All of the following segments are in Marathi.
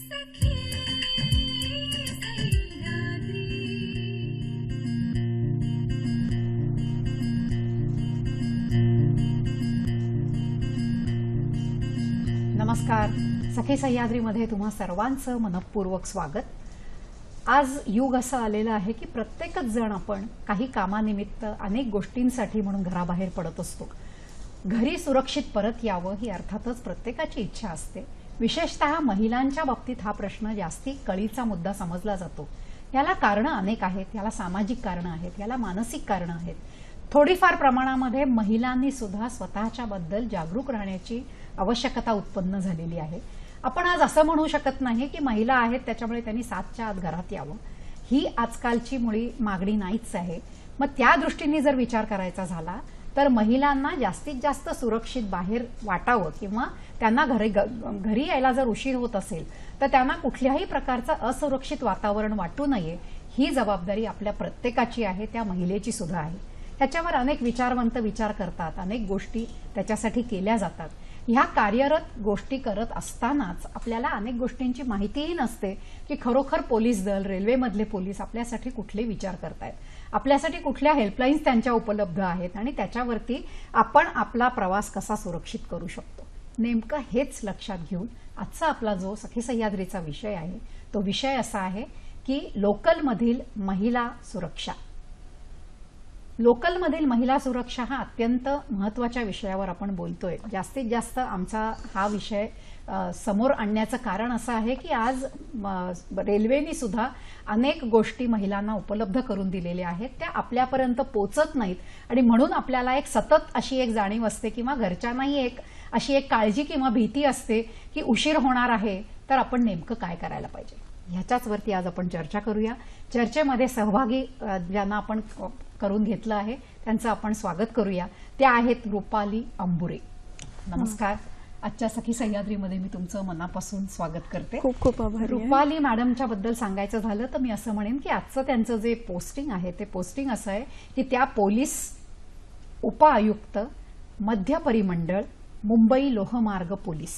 नमस्कार. सखे सह्याद्रीमध्ये तुम्हा सर्वांचं मनपूर्वक स्वागत. आज युग असं आलेलं आहे की प्रत्येकच जण आपण काही कामानिमित्त अनेक गोष्टींसाठी म्हणून घराबाहेर पडत असतो. घरी सुरक्षित परत यावं ही अर्थातच प्रत्येकाची इच्छा असते. विशेषतः महिलांच्या बाबतीत हा प्रश्न जास्ती कळीचा मुद्दा समजला जातो. याला कारणं अनेक आहेत. याला सामाजिक कारणं आहेत, याला मानसिक कारणं आहेत. थोडीफार प्रमाणामध्ये महिलांनी सुद्धा स्वतःच्या बद्दल जागरूक राहण्याची आवश्यकता उत्पन्न झालेली आहे. आपण आज असं म्हणू शकत नाही की महिला आहेत त्याच्यामुळे त्यांनी 7च्या आत घरात यावं, ही आजकालची मुळी मागणी नाहीच आहे. मग त्या दृष्टीने जर विचार करायचा झाला तर महिलांना जास्तीत जास्त सुरक्षित बाहेर वाटावं किंवा त्यांना घरी यायला जर उशीर होत असेल तर त्यांना कुठल्याही प्रकारचं असुरक्षित वातावरण वाटू नये, ही जबाबदारी आपल्या प्रत्येकाची आहे, त्या महिलेची सुद्धा आहे. ह्याच्यावर अनेक विचारवंत विचार करतात, अनेक गोष्टी त्याच्यासाठी केल्या जातात. ह्या कार्यरत गोष्टी करत असतानाच आपल्याला अनेक गोष्टींची माहितीही नसते की खरोखर पोलीस दल, रेल्वेमधले पोलीस आपल्यासाठी कुठले विचार करतायत, आपल्यासाठी कुठल्या हेल्पलाईन्स त्यांच्या उपलब्ध आहेत आणि त्याच्यावरती आपण आपला प्रवास कसा सुरक्षित करू शकतो. नेमकं हेच लक्षात घेऊन आजचा आपला जो सखी सह्याद्रीचा विषय आहे तो विषय असा आहे की लोकलमधील महिला सुरक्षा. लोकलमधील महिला सुरक्षा हा अत्यंत महत्त्वाच्या विषयावर आपण बोलतोय. जास्तीत जास्त आमचा हा विषय समोर आणण्याचं कारण असं आहे की आज रेल्वेनी सुद्धा अनेक गोष्टी महिलांना उपलब्ध करून दिलेल्या आहेत, त्या आपल्यापर्यंत पोचत नाहीत आणि म्हणून आपल्याला एक सतत अशी एक जाणीव असते किंवा घरच्यांनाही अशी एक काळजी किंवा भीती असते की उशीर होणार आहे तर आपण नेमकं काय करायला पाहिजे. ह्याच्याच वरती आज आपण चर्चा करूया. चर्चेमध्ये सहभागी ज्यांना आपण करून घेतलं आहे त्यांचं आपण स्वागत करूया. त्या आहेत रुपाली अंबुरे. नमस्कार. आजच्या सखी सह्याद्रीमध्ये मी तुमचं मनापासून स्वागत करते. खूप खूप आभारी. रुपाली मॅडमच्या बद्दल सांगायचं झालं तर मी असं म्हणेन की आजचं त्यांचं जे पोस्टिंग आहे ते पोस्टिंग असं आहे की त्या पोलीस उपआयुक्त, मध्य परिमंडळ, मुंबई लोहमार्ग पोलीस.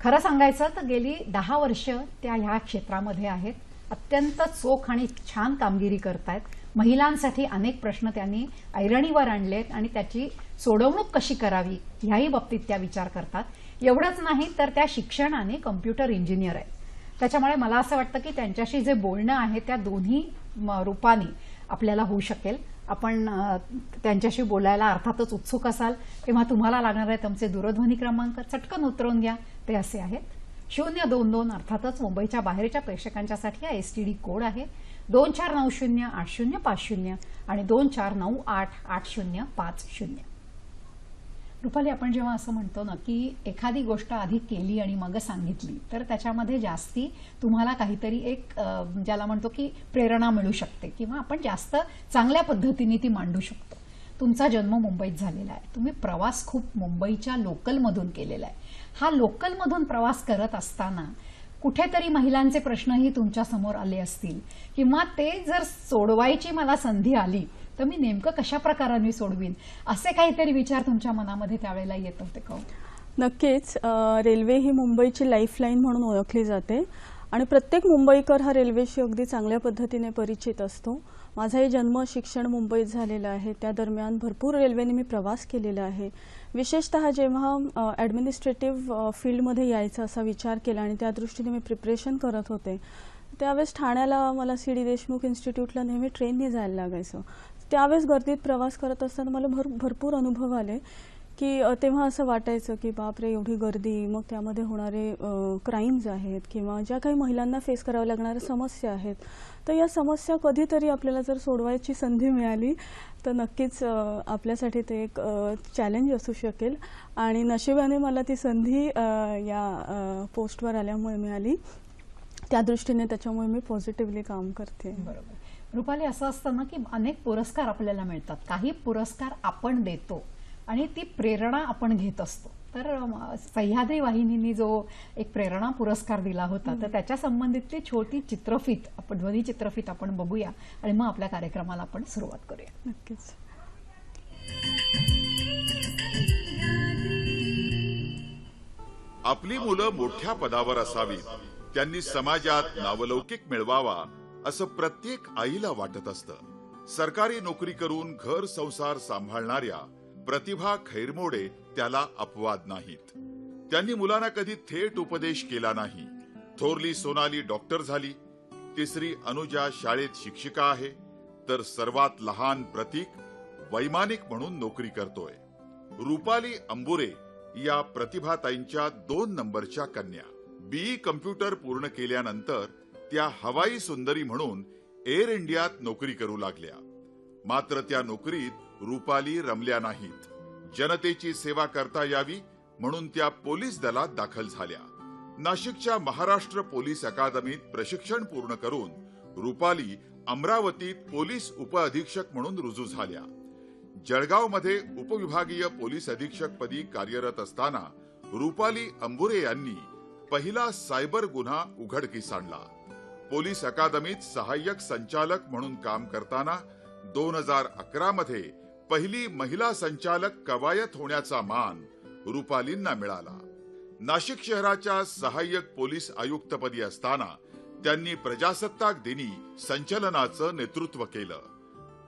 खरं सांगायचं तर गेली 10 वर्ष त्या ह्या क्षेत्रामध्ये आहेत. अत्यंत चोख आणि छान कामगिरी करतायत. महिलांसाठी अनेक प्रश्न त्यांनी ऐरणीवर आणलेत आणि त्याची सोडवणूक कशी करावी ह्याही बाबतीत त्या विचार करतात. एवढंच नाही तर त्या शिक्षणाने कम्प्युटर इंजिनियर आहेत. त्याच्यामुळे मला असं वाटतं की त्यांच्याशी जे बोलणं आहे त्या दोन्ही रूपाने आपल्याला होऊ शकेल. आपण त्यांच्याशी बोलायला अर्थातच उत्सुक असाल तेव्हा तुम्हाला लागणार आहेत आमचे दूरध्वनी क्रमांक, चटकन उतरवून घ्या. ते असे आहेत 022. अर्थातच मुंबईच्या बाहेरच्या प्रेक्षकांच्यासाठी हा STD कोड आहे 24908050 आणि 24988050. रुपाली, आपण जेव्हा असं म्हणतो ना की एखादी गोष्ट आधी केली आणि मग सांगितली तर त्याच्यामध्ये जास्ती तुम्हाला काहीतरी एक ज्याला म्हणतो की प्रेरणा मिळू शकते किंवा आपण जास्त चांगल्या पद्धतीने ती मांडू शकतो. तुमचा जन्म मुंबईत झालेला आहे. तुम्ही प्रवास खूप मुंबईच्या लोकलमधून केलेला आहे. हा लोकलमधून प्रवास करत असताना कुठेतरी महिलांचे प्रश्नही तुमच्या समोर आले असतील किंवा ते जर सोडवायची मला संधी आली तर मी नेमकं कशा प्रकाराने सोडवीन असे काहीतरी विचार तुमच्या मनामध्ये त्यावेळेला येत होते का? नक्कीच. रेल्वे ही मुंबईची लाईफलाईन म्हणून ओळखली जाते आणि प्रत्येक मुंबईकर हा रेल्वेशी अगदी चांगल्या पद्धतीने परिचित असतो. माझाही जन्म, शिक्षण मुंबईत झालेलं आहे. त्या दरम्यान भरपूर रेल्वेने मी प्रवास केलेला आहे. विशेषतः जेव्हा ॲडमिनिस्ट्रेटिव्ह फील्डमध्ये यायचा असा विचार केला आणि त्या दृष्टीने मी प्रिपरेशन करत होते त्यावेळेस ठाण्याला मला CD देशमुख इन्स्टिट्यूटला नेहमी ट्रेनने जायला लागायचं. त्यावेळेस गर्दीत प्रवास करत असताना मला भरपूर अनुभव आले की तेव्हा असं वाटायचं की बापरे, एवढी गर्दी, मग त्यामध्ये होणारे क्राईम्स आहेत किंवा ज्या काही महिलांना फेस कराव्या लागणाऱ्या समस्या आहेत, तर या समस्या कधीतरी आपल्याला जर सोडवायची संधी मिळाली तर नक्कीच आपल्यासाठी ते एक चॅलेंज असू शकेल. आणि नशिबाने मला ती संधी या पोस्टवर आल्यामुळे मिळाली. त्या दृष्टीने त्याच्यामुळे मी पॉझिटिव्हली काम करते. बरोबर. रुपाली, असं असतं ना की अनेक पुरस्कार आपल्याला मिळतात. काही पुरस्कार आपण देतो आणि ती प्रेरणा आपण घेत असतो. तर सह्याद्री वाहिनीने जो एक प्रेरणा पुरस्कार दिला होता तर त्याच्या संबंधितली छोटी चित्रफीत आपण ध्वनी चित्रफीत आपण बघूया आणि मग आपल्या कार्यक्रमाला आपण सुरुवात करूया. नक्कीच. आपली मुलं मोठ्या पदावर असावीत, त्यांनी समाजात नावलौकिक मिळवावा असं प्रत्येक आईला वाटत असतं. सरकारी नोकरी करून घर संसार सांभाळणाऱ्या प्रतिभा खैरमोडे त्याला अपवाद नाहीत. त्यांनी मुलांना कधी थेट उपदेश केला नाही. थोरली सोनाली डॉक्टर झाली, तिसरी अनुजा शाळेत शिक्षिका आहे, तर सर्वात लहान प्रतीक वैमानिक म्हणून नोकरी करतोय. रुपाली अंबुरे या प्रतिभाताईंच्या 2 नंबरच्या कन्या. बीई कम्प्युटर पूर्ण केल्यानंतर त्या हवाई सुंदरी म्हणून एअर इंडियात नोकरी करू लागल्या. मात्र त्या नोकरीत रुपाली रमल्या नाहीत. जनतेची सेवा करता यावी म्हणून त्या पोलीस दलात दाखल झाल्या. नाशिकच्या महाराष्ट्र पोलीस अकादमीत प्रशिक्षण पूर्ण करून रुपाली अमरावतीत पोलीस उपअधीक्षक म्हणून रुजू झाल्या. जळगावमध्ये उपविभागीय पोलीस अधीक्षक पदी कार्यरत असताना रुपाली अंबुरे यांनी पहिला सायबर गुन्हा उघडकीस आणला. पोलीस अकादमीत सहाय्यक संचालक म्हणून काम करताना 2011 मध्ये पहिली महिला संचालक कवायत होण्याचा मान रुपालींना मिळाला. नाशिक शहराच्या सहाय्यक पोलीस आयुक्तपदी असताना त्यांनी प्रजासत्ताक दिनी संचलनाचं नेतृत्व केलं.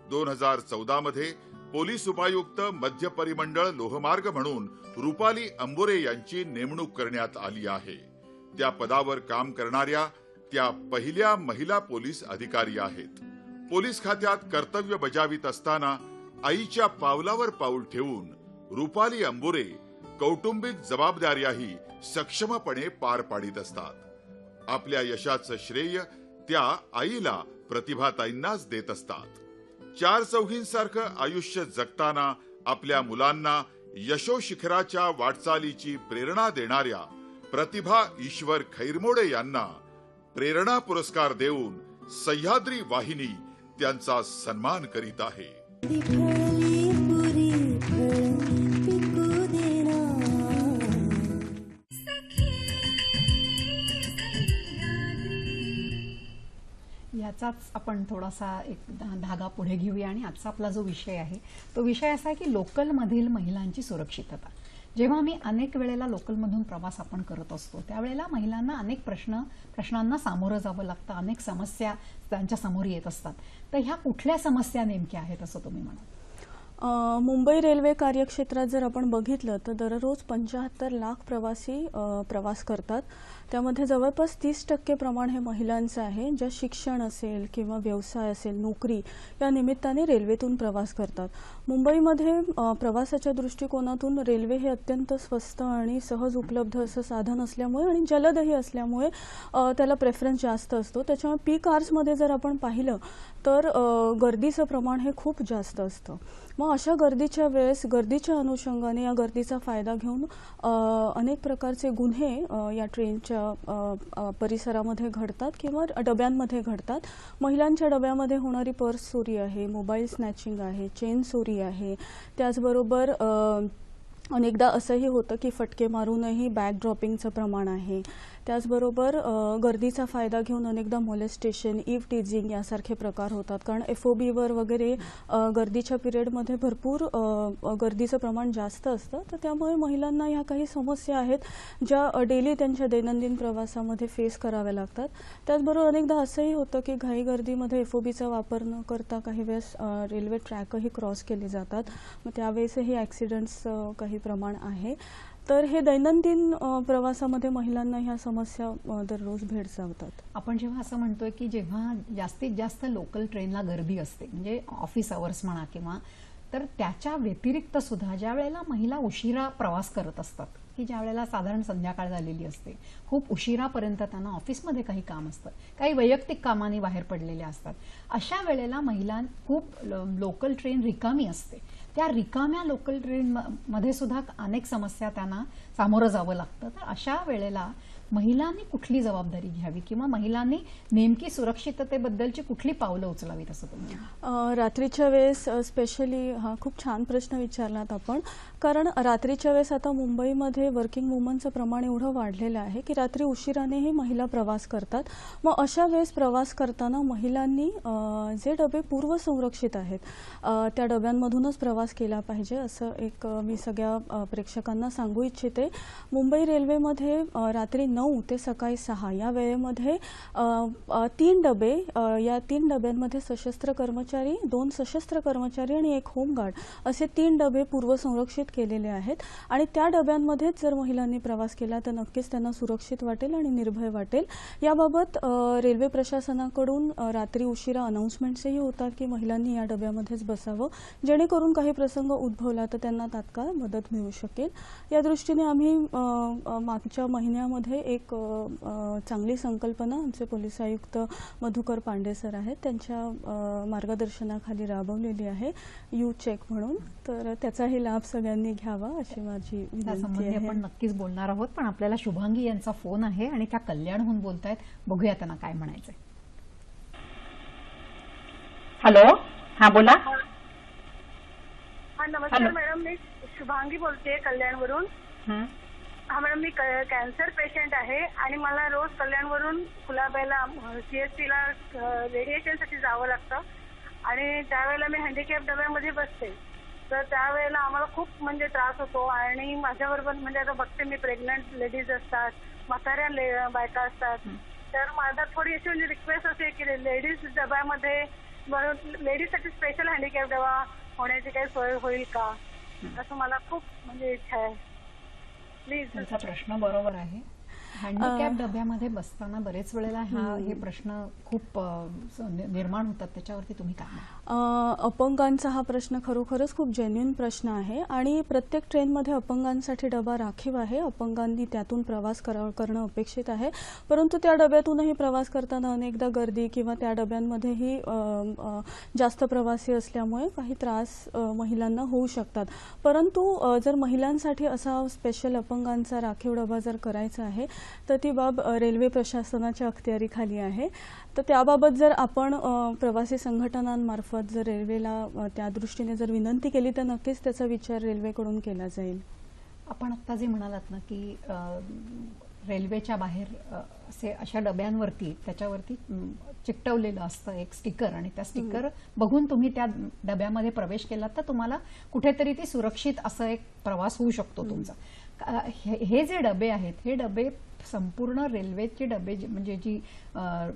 2014 मध्ये पोलीस उपायुक्त मध्य परिमंडळ लोहमार्ग म्हणून रुपाली अंबुरे यांची नेमणूक करण्यात आली आहे. त्या पदावर काम करणाऱ्या त्या पहिल्या महिला पोलीस अधिकारी आहेत. पोलीस खात्यात कर्तव्य बजावित असताना आईच्या पावलावर पाऊल ठेवून रुपाली अंबुरे कौटुंबिक जबाबदाऱ्याही सक्षमपणे पार पाडित असतात. आपल्या यशाचं श्रेय त्या आईला प्रतिभाताईंनाच देत असतात. 4 चौघींसारखं आयुष्य जगताना आपल्या मुलांना यशोशिखराच्या वाटचालीची प्रेरणा देणाऱ्या प्रतिभा ईश्वर खैरमोडे यांना प्रेरणा पुरस्कार देऊन सह्याद्री वाहिनी त्यांचा सन्मान करीत आहे. याचाच आपण थोडासा एक धागा पुढे घेऊया आणि आजचा आपला जो विषय आहे तो विषय असा आहे की लोकलमधील महिलांची सुरक्षितता. जेव्हा मी अनेक वेळेला लोकलमधून प्रवास आपण करत असतो त्यावेळेला महिलांना अनेक प्रश्नांना सामोरं जावं लागतं. अनेक समस्या त्यांच्या समोर येत असतात. तर ह्या कुठल्या समस्या नेमक्या आहेत असं तुम्ही म्हणाल? मुंबई रेल्वे कार्यक्षेत्रात जर आपण बघितलं तर दररोज 75 लाख प्रवासी प्रवास करतात. त्यामध्ये जवळपास 30% प्रमाण हे महिलांचं आहे, ज्या शिक्षण असेल किंवा व्यवसाय असेल, नोकरी या निमित्ताने रेल्वेतून प्रवास करतात. मुंबईमध्ये प्रवासाच्या दृष्टिकोनातून रेल्वे हे अत्यंत स्वस्त आणि सहज उपलब्ध असं साधन असल्यामुळे आणि जलदही असल्यामुळे त्याला प्रेफरन्स जास्त असतो. त्याच्यामुळे पीक आवर्समध्ये जर आपण पाहिलं तर गर्दीचं प्रमाण हे खूप जास्त असतं. मग अशा गर्दीच्या वेळेस गर्दीच्या अनुषंगाने या गर्दीचा फायदा घेऊन अनेक प्रकारचे गुन्हे या ट्रेनच्या परिसरामध्ये घडतात किंवा डब्यांमध्ये घडतात. महिलांच्या डब्यामध्ये होणारी पर्स चोरी आहे, मोबाईल स्नॅचिंग आहे, चेन चोरी आहे. त्याचबरोबर अनेकदा असंही होतं की फटके मारूनही बॅग ड्रॉपिंगचं प्रमाण आहे. त्याचबरोबर गर्दीचा फायदा घेऊन अनेकदा मोलेस्टेशन, इव्ह टीजिंग यासारखे प्रकार होतात. कारण FOBवर वगैरे गर्दीच्या पिरियडमध्ये भरपूर गर्दीचं प्रमाण जास्त असतं. तर त्यामुळे महिलांना ह्या काही समस्या आहेत ज्या डेली त्यांच्या दैनंदिन प्रवासामध्ये फेस कराव्या लागतात. त्याचबरोबर अनेकदा असंही होतं की घाई गर्दीमध्ये FOBचा वापर न करता काही वेळेस रेल्वे ट्रॅकही क्रॉस केले जातात. मग त्यावेळेसही ॲक्सिडेंट्स काही प्रमाण आहे. तर हे दैनंदिन प्रवासामध्ये महिलांना ह्या समस्या दररोज भेडसावतात. आपण जेव्हा असं म्हणतोय की जेव्हा जास्तीत जास्त लोकल ट्रेनला गर्दी असते म्हणजे ऑफिस अवर्स म्हणा किंवा तर त्याच्या व्यतिरिक्त सुद्धा ज्या वेळेला महिला उशिरा प्रवास करत असतात की ज्या वेळेला साधारण संध्याकाळ झालेली असते, खूप उशिरापर्यंत त्यांना ऑफिसमध्ये काही काम असतं, काही वैयक्तिक कामांनी बाहेर पडलेल्या असतात, अशा वेळेला महिला खूप लोकल ट्रेन रिकामी असते. त्या रिकाम्या लोकल ट्रेन मध्ये सुद्धा अनेक समस्या त्यांना सामोरं जावं लागतं. तर अशा वेळेला महिलांनी कुठली जबाबदारी घ्यावी किंवा महिलांनी नेमकी सुरक्षिततेबद्दलची कुठली पावलं उचलावीत असं तुम्ही म्हणता? रात्रीच्या वेळेस स्पेशली हा खूप छान प्रश्न विचारलात आपण. कारण रात्रीच्या वेळेस आता मुंबईमध्ये वर्किंग वुमनचं प्रमाण एवढं वाढलेलं आहे की रात्री उशिरानेही महिला प्रवास करतात. मग अशा वेळेस प्रवास करताना महिलांनी जे डबे पूर्वसंरक्षित आहेत त्या डब्यांमधूनच प्रवास केला पाहिजे असं एक मी सगळ्या प्रेक्षकांना सांगू इच्छिते. मुंबई रेल्वेमध्ये रात्री 9 ते सकाळी 6 या वेळेमध्ये 3 डबे, या 3 डब्यांमध्ये सशस्त्र कर्मचारी, 2 सशस्त्र कर्मचारी आणि 1 होमगार्ड असे 3 डबे पूर्वसंरक्षित केलेले आहेत. आणि त्या डब्यांमध्येच जर महिलांनी प्रवास केला तर नक्कीच त्यांना सुरक्षित वाटेल आणि निर्भय वाटेल. याबाबत रेल्वे प्रशासनाकडून रात्री उशिरा अनाउन्समेंट्सही होतात की महिलांनी या डब्यामध्येच बसावं, जेणेकरून काही प्रसंग उद्भवला तर त्यांना तात्काळ मदत मिळू शकेल. या दृष्टीने आम्ही मागच्या महिन्यामध्ये एक चांगली संकल्पना आमचे पोलीस आयुक्त मधुकर पांडे सर आहेत त्यांच्या मार्गदर्शनाखाली राबवलेली आहे, यू चेक म्हणून. तर त्याचाही लाभ सगळ्यांनी घ्यावा अशी माझी विनंती आहे. आपण नक्कीच बोलणार आहोत, पण आपल्याला शुभांगी यांचा फोन आहे आणि त्या कल्याणहून बोलतायत. बघूया त्यांना काय म्हणायचंय. हॅलो, हा बोला. हा नमस्कार मॅडम, मी शुभांगी बोलते कल्याणवरून. हा मॅडम, मी कॅन्सर पेशंट आहे आणि मला रोज कल्याणवरून कुलाब्याला CST-ला रेडिएशनसाठी जावं लागतं आणि त्यावेळेला मी हँडिकॅप डब्यामध्ये बसते. तर त्यावेळेला आम्हाला खूप म्हणजे त्रास होतो आणि माझ्याबरोबर म्हणजे आता बघते मी प्रेग्नंट लेडीज असतात, म्हाताऱ्या बायका असतात. तर माझा थोडी अशी म्हणजे रिक्वेस्ट असे की लेडीज डब्यामध्ये लेडीजसाठी स्पेशल हँडिकॅप डबा होण्याची काही सोय होईल का, असं मला खूप म्हणजे इच्छा आहे. प्लीज. तुमचा प्रश्न बरोबर आहे. हँडिकॅप डब्यामध्ये बसताना बरेच वेळेला हे प्रश्न खूप निर्माण होतात, त्याच्यावरती तुम्ही काय म्हणता? अपंगांचा हा प्रश्न खरोखरच खूप जेन्युइन प्रश्न आहे आणि प्रत्येक ट्रेनमध्ये अपंगांसाठी डबा राखीव आहे. अपंगांनी त्यातून प्रवास करणं अपेक्षित आहे. परंतु त्या डब्यातूनही प्रवास करताना अनेकदा गर्दी किंवा त्या डब्यांमध्येही जास्त प्रवासी असल्यामुळे काही त्रास महिलांना होऊ शकतात. परंतु जर महिलांसाठी असा स्पेशल अपंगांचा राखीव डबा जर करायचा आहे तर ती बाब रेल्वे प्रशासनाच्या अखत्यारीखाली आहे. तर त्याबाबत जर आपण प्रवासी संघटनांमार्फत जर रेल्वेला त्या दृष्टीने जर विनंती केली तर नक्कीच त्याचा विचार रेल्वेकडून केला जाईल. आपण आत्ता जे म्हणालात ना की रेल्वेच्या बाहेर अशा डब्यांवरती त्याच्यावरती चिकटवलेलं असतं एक स्टिकर आणि त्या स्टिकर बघून तुम्ही त्या डब्यामध्ये प्रवेश केलात तर तुम्हाला कुठेतरी ती सुरक्षित असं एक प्रवास होऊ शकतो तुमचा. हे जे डबे आहेत हे डबे संपूर्ण रेल्वेचे डबे म्हणजे जी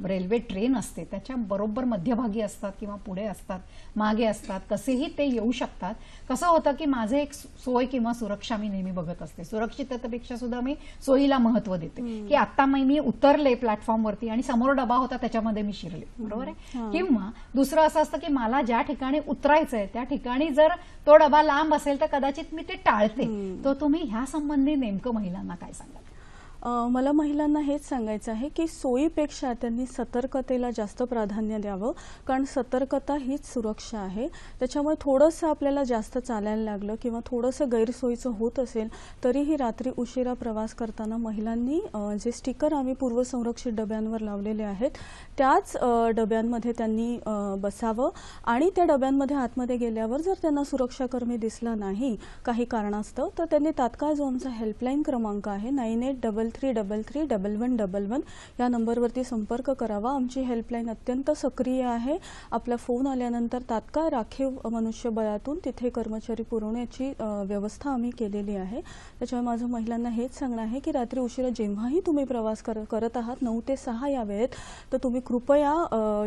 रेल्वे ट्रेन असते त्याच्या बरोबर मध्यभागी असतात किंवा पुढे असतात, मागे असतात, कसेही ते येऊ शकतात. कसं होतं की माझे एक सोय किंवा सुरक्षा मी नेहमी बघत असते. सुरक्षिततेपेक्षा सुद्धा मी सोयीला महत्व देते की आता मी उतरले प्लॅटफॉर्मवरती आणि समोर डबा होता त्याच्यामध्ये मी शिरले, बरोबर आहे. किंवा दुसरं असं असतं की मला ज्या ठिकाणी उतरायचंय त्या ठिकाणी जर तो डबा लांब असेल तर कदाचित मी ते टाळते. तर तुम्ही ह्या संबंधी नेमकं महिलांना काय सांगाल? मला महिलांना हेच सांगायचं आहे की सोयीपेक्षा त्यांनी सतर्कतेला जास्त प्राधान्य द्यावं, कारण सतर्कता हीच सुरक्षा आहे. त्याच्यामुळे थोडंसं आपल्याला जास्त चालायला लागलं किंवा थोडंसं गैरसोयीचं होत असेल तरीही रात्री उशिरा प्रवास करताना महिलांनी जे स्टिकर आम्ही पूर्वसंरक्षित डब्यांवर लावलेले आहेत त्याच डब्यांमध्ये त्यांनी बसावं आणि त्या डब्यांमध्ये आतमध्ये गेल्यावर जर त्यांना सुरक्षाकर्मी दिसला नाही काही कारणास्तव तर त्यांनी तात्काळ जो आमचा हेल्पलाईन क्रमांक आहे 9833331111 या नंबरवरती संपर्क करावा. आमची हेल्पलाईन अत्यंत सक्रिय आहे. आपला फोन आल्यानंतर तात्काळ राखीव मनुष्यबळातून तिथे कर्मचारी पुरवण्याची व्यवस्था आम्ही केलेली आहे. त्याच्यामुळे माझं महिलांना हेच सांगणं आहे की रात्री उशिरा जेव्हाही तुम्ही प्रवास करत आहात 9 ते 6 या वेळेत तर तुम्ही कृपया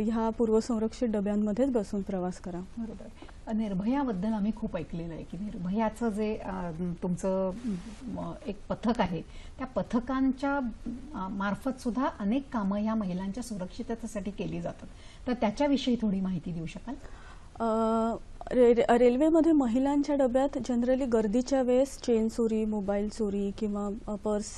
ह्या पूर्वसंरक्षित डब्यांमध्येच बसून प्रवास करा. बरोबर. निर्भयाबद्दल आम्ही खूप ऐकलेलं आहे की निर्भयाचं जे तुमचं एक पथक आहे त्या पथकांच्या मार्फत सुद्धा अनेक कामं या महिलांच्या सुरक्षिततेसाठी केली जातात. तर त्याच्याविषयी थोडी माहिती देऊ शकाल? रेल्वेमध्ये महिलांच्या डब्यात जनरली गर्दीच्या वेळेस चेन चोरी, मोबाईल चोरी किंवा पर्स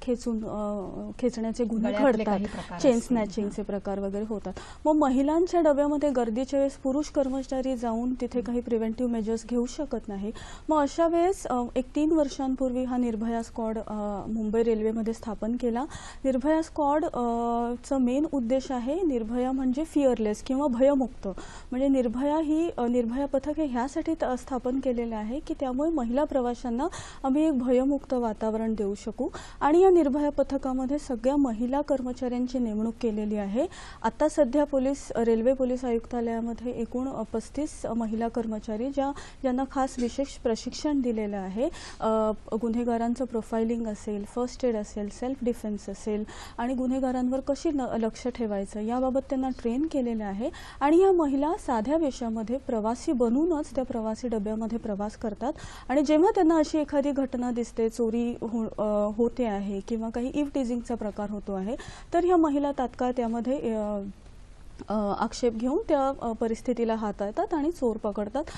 खेचण्याचे गुन्हे गळ्यातले काही घडतात, प्रकार चेन असतील. स्नॅचिंगचे प्रकार वगैरे होतात. मग महिलांच्या डब्यामध्ये गर्दीच्या वेळेस पुरुष कर्मचारी जाऊन तिथे काही प्रिव्हेंटिव्ह मेजर्स घेऊ शकत नाही. मग अशा वेळेस एक 3 वर्षांपूर्वी हा निर्भया स्क्वॉड मुंबई रेल्वेमध्ये स्थापन केला. निर्भया स्क्वॉड चा मेन उद्देश आहे निर्भया म्हणजे फिअरलेस किंवा भयमुक्त. म्हणजे निर्भया पथक हे ह्यासाठी स्थापन केलेले आहे की त्यामुळे महिला प्रवाशांना आम्ही एक भयमुक्त वातावरण देऊ शकू. आणि या निर्भया पथकामध्ये सगळ्या महिला कर्मचाऱ्यांची नेमणूक केलेली आहे. आता सध्या रेल्वे पोलीस आयुक्तालयामध्ये एकूण 35 महिला कर्मचारी ज्यांना खास विशेष प्रशिक्षण दिलेलं आहे. गुन्हेगारांचं प्रोफाइलिंग असेल, फर्स्ट एड असेल, सेल्फ डिफेन्स असेल आणि गुन्हेगारांवर कशी लक्ष ठेवायचं याबाबत त्यांना ट्रेन केलेलं आहे. आणि या महिला साध्या वेशामध्ये प्रवासी बनूनच त्या प्रवासी डब्यामध्ये प्रवास करतात. आणि जेव्हा त्यांना अशी एखादी घटना दिसते, चोरी होते आहे किंवा काही इव्ह टीजिंगचा प्रकार होतो आहे, तर ह्या महिला तात्काळ त्यामध्ये आक्षेप घेऊन त्या परिस्थितीला हाताळतात आणि चोर पकडतात.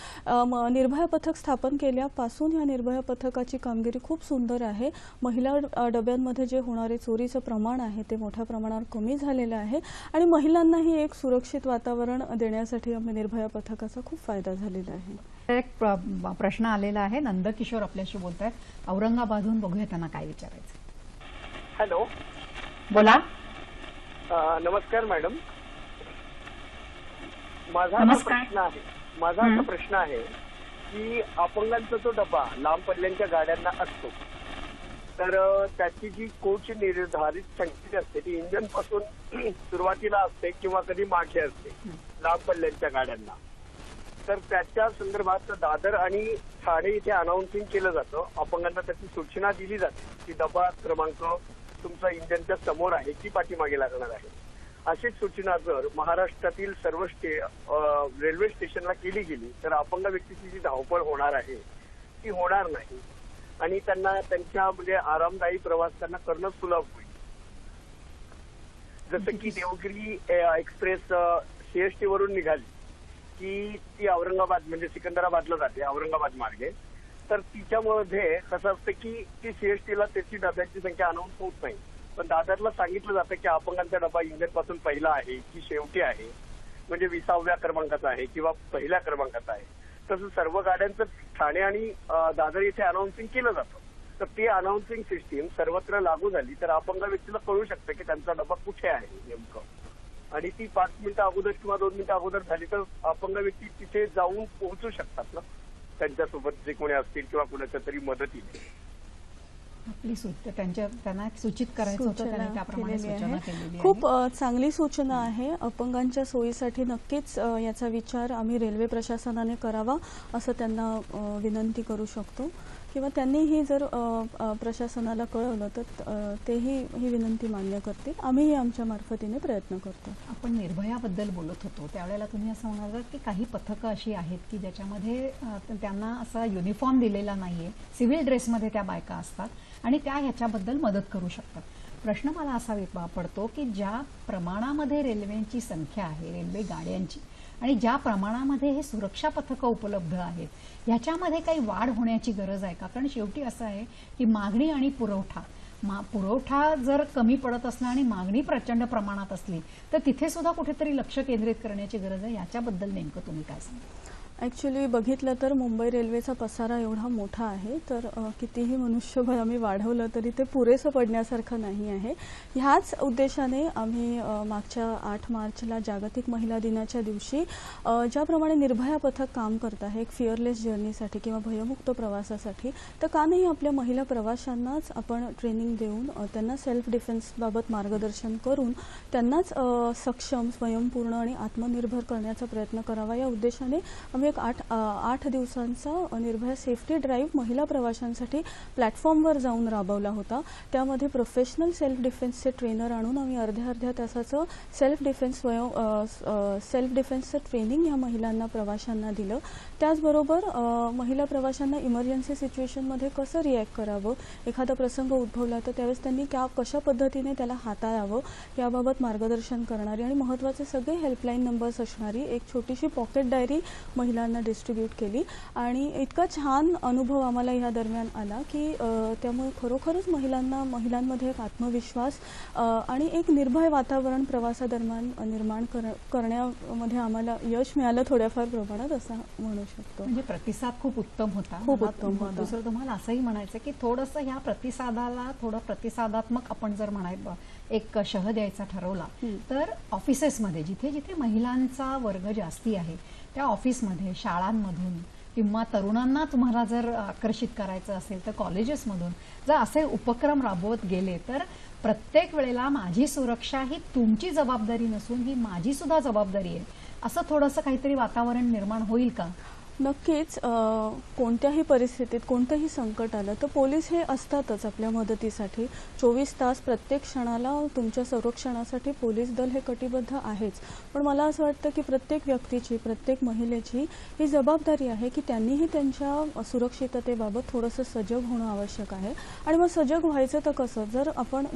निर्भया पथक स्थापन केल्यापासून या निर्भया पथकाची कामगिरी खूप सुंदर आहे. महिला डब्यांमध्ये जे होणारे चोरीचं प्रमाण आहे ते मोठ्या प्रमाणावर कमी झालेलं आहे आणि महिलांनाही एक सुरक्षित वातावरण देण्यासाठी आम्ही निर्भया पथकाचा खूप फायदा झालेला आहे. एक प्रश्न आलेला आहे. नंदकिशोर आपल्याशी बोलतायत औरंगाबादहून. बघूया त्यांना काय विचारायचं. हॅलो, बोला. नमस्कार मॅडम. माझा असा प्रश्न आहे की अपंगांचा जो डबा लांब पल्ल्यांच्या गाड्यांना असतो, तर त्याची जी कोच निर्धारित संख्या असते ती इंजन पासून सुरुवातीला असते किंवा कधी मागे असते लांब पल्ल्यांच्या गाड्यांना. तर त्याच्या संदर्भात दादर आणि ठाणे इथे अनाउन्सिंग केलं जातं. अपंगांना त्याची सूचना दिली जाते की डबा क्रमांक तुमचा इंजनच्या समोर आहे की पाठीमागे लागणार आहे. अशीच सूचना जर महाराष्ट्रातील सर्व रेल्वे स्टेशनला केली गेली तर अपंग व्यक्तीची जी धावपळ होणार आहे ती होणार नाही आणि त्यांना त्यांच्या म्हणजे आरामदायी प्रवास त्यांना करणं सुलभ होईल. जसं की देवगिरी एक्सप्रेस सीएसटी वरून निघाली की ती औरंगाबाद म्हणजे सिकंदराबादला जाते औरंगाबाद मार्गे. तर तिच्यामध्ये कसं असतं की ती सीएसटीला त्याची डब्यांची संख्या अनाऊन्स होत नाही, पण दादरला सांगितलं जातं की अपंगांचा डबा इंजन पासून पहिला आहे की शेवटी आहे, म्हणजे 20व्या क्रमांकाचा आहे किंवा पहिल्या क्रमांकाचा आहे. तसं सर्व गाड्यांचं ठाणे आणि दादर इथे अनाउन्सिंग केलं जातं. तर ती अनाउन्सिंग सिस्टीम सर्वत्र लागू झाली तर अपंग व्यक्तीला कळू शकतं की त्यांचा डबा कुठे आहे नेमकं. आणि ती 5 मिनिटं अगोदर किंवा 2 मिनिटं अगोदर झाली तर अपंग व्यक्ती तिथे जाऊन पोहोचू शकतात ना, त्यांच्यासोबत जे कोणी असतील किंवा कुणाच्या तरी मदतीने. आपली त्यांना सूचित करायचं होतं, त्यांनी त्याप्रमाणे सूचना केलेली आहे. खूप चांगली सूचना आहे. अपंगांच्या सोयीसाठी नक्कीच याचा विचार आम्ही रेल्वे प्रशासनाने करावा असं त्यांना विनंती करू शकतो किंवा त्यांनीही जर प्रशासनाला कळवलं तर तेही ही विनंती मान्य करतील. आम्हीही आमच्या मार्फतीने प्रयत्न करतो. आपण निर्भयाबद्दल बोलत होतो त्यावेळेला तुम्ही असं म्हणालात की काही पथकं अशी आहेत की ज्याच्यामध्ये त्यांना असा युनिफॉर्म दिलेला नाहीये, सिव्हिल ड्रेसमध्ये त्या बायका असतात आणि त्या ह्याच्याबद्दल मदत करू शकतात. प्रश्न मला असा पडतो की ज्या प्रमाणामध्ये रेल्वेची संख्या आहे, रेल्वे गाड्यांची, आणि ज्या प्रमाणामध्ये हे सुरक्षा पथकं उपलब्ध आहेत ह्याच्यामध्ये काही वाढ होण्याची गरज आहे का? कारण शेवटी असं आहे की मागणी आणि पुरवठा जर कमी पडत असला आणि मागणी प्रचंड प्रमाणात असली तर तिथे सुद्धा कुठेतरी लक्ष केंद्रित करण्याची गरज आहे. याच्याबद्दल नेमकं तुम्ही काय सांगा? ॲक्च्युली बघितलं तर मुंबई रेल्वेचा पसारा एवढा मोठा आहे तर कितीही मनुष्यबळ आम्ही वाढवलं तरी ते पुरेसं पडण्यासारखं नाही आहे. ह्याच उद्देशाने आम्ही मागच्या 8 मार्चला जागतिक महिला दिनाच्या दिवशी ज्याप्रमाणे निर्भया पथक काम करत आहे एक फिअरलेस जर्नीसाठी किंवा भयमुक्त प्रवासासाठी, तर का नाही आपल्या महिला प्रवाशांनाच आपण ट्रेनिंग देऊन त्यांना सेल्फ डिफेन्सबाबत मार्गदर्शन करून त्यांनाच सक्षम, स्वयंपूर्ण आणि आत्मनिर्भर करण्याचा प्रयत्न करावा. या उद्देशाने आम्ही एक 8 दिवसांचा निर्भया सेफ्टी ड्राईव्ह महिला प्रवाशांसाठी प्लॅटफॉर्मवर जाऊन राबवला होता. त्यामध्ये प्रोफेशनल सेल्फ डिफेन्सचे ट्रेनर आणून आम्ही अर्ध्या तासाचं सेल्फ डिफेन्सचं ट्रेनिंग या महिलांना प्रवाशांना दिलं. त्याचबरोबर महिला प्रवाशांना इमर्जन्सी सिच्युएशनमध्ये कसं रिॲक्ट करावं, एखादा प्रसंग उद्भवला तर त्यावेळेस त्यांनी कशा पद्धतीने त्याला हाताळावं याबाबत मार्गदर्शन करणारी आणि महत्त्वाचे सगळे हेल्पलाईन नंबर्स असणारी एक छोटीशी पॉकेट डायरी महिला महिलांना डिस्ट्रीब्यूट केली आणि इतका छान अनुभव आम्हाला ह्या दरम्यान आला की त्यामुळे खरोखरच महिलांमध्ये एक आत्मविश्वास आणि एक निर्भय वातावरण प्रवासादरम्यान निर्माण करण्यामध्ये आम्हाला यश मिळालं थोड्याफार प्रमाणात असं म्हणू शकतो. म्हणजे प्रतिसाद खूप उत्तम होता. खूप उत्तम होता. दुसरं तुम्हाला असंही म्हणायचं की थोडंसं ह्या प्रतिसादाला थोडं प्रतिसादात्मक आपण जर म्हणायचं एक शह द्यायचा ठरवला तर ऑफिसेसमध्ये जिथे जिथे महिलांचा वर्ग जास्ती आहे त्या ऑफिसमध्ये, शाळांमधून किंवा तरुणांना तुम्हाला जर आकर्षित करायचं असेल तर कॉलेजेसमधून जर असे उपक्रम राबवत गेले तर प्रत्येक वेळेला माझी सुरक्षा ही तुमची जबाबदारी नसून ही माझी सुद्धा जबाबदारी आहे असं थोडंसं काहीतरी वातावरण निर्माण होईल का? नक्कीच. कोणत्याही परिस्थितीत कोणतंही संकट आलं तर पोलीस हे असतातच आपल्या मदतीसाठी. 24 तास प्रत्येक क्षणाला तुमच्या संरक्षणासाठी पोलीस दल हे कटिबद्ध आहेच. पण मला असं वाटतं की प्रत्येक व्यक्तीची, प्रत्येक महिलेची ही जबाबदारी आहे की त्यांनीही त्यांच्या सुरक्षिततेबाबत थोडंसं सजग होणं आवश्यक आहे. आणि मग सजग व्हायचं तर कसं?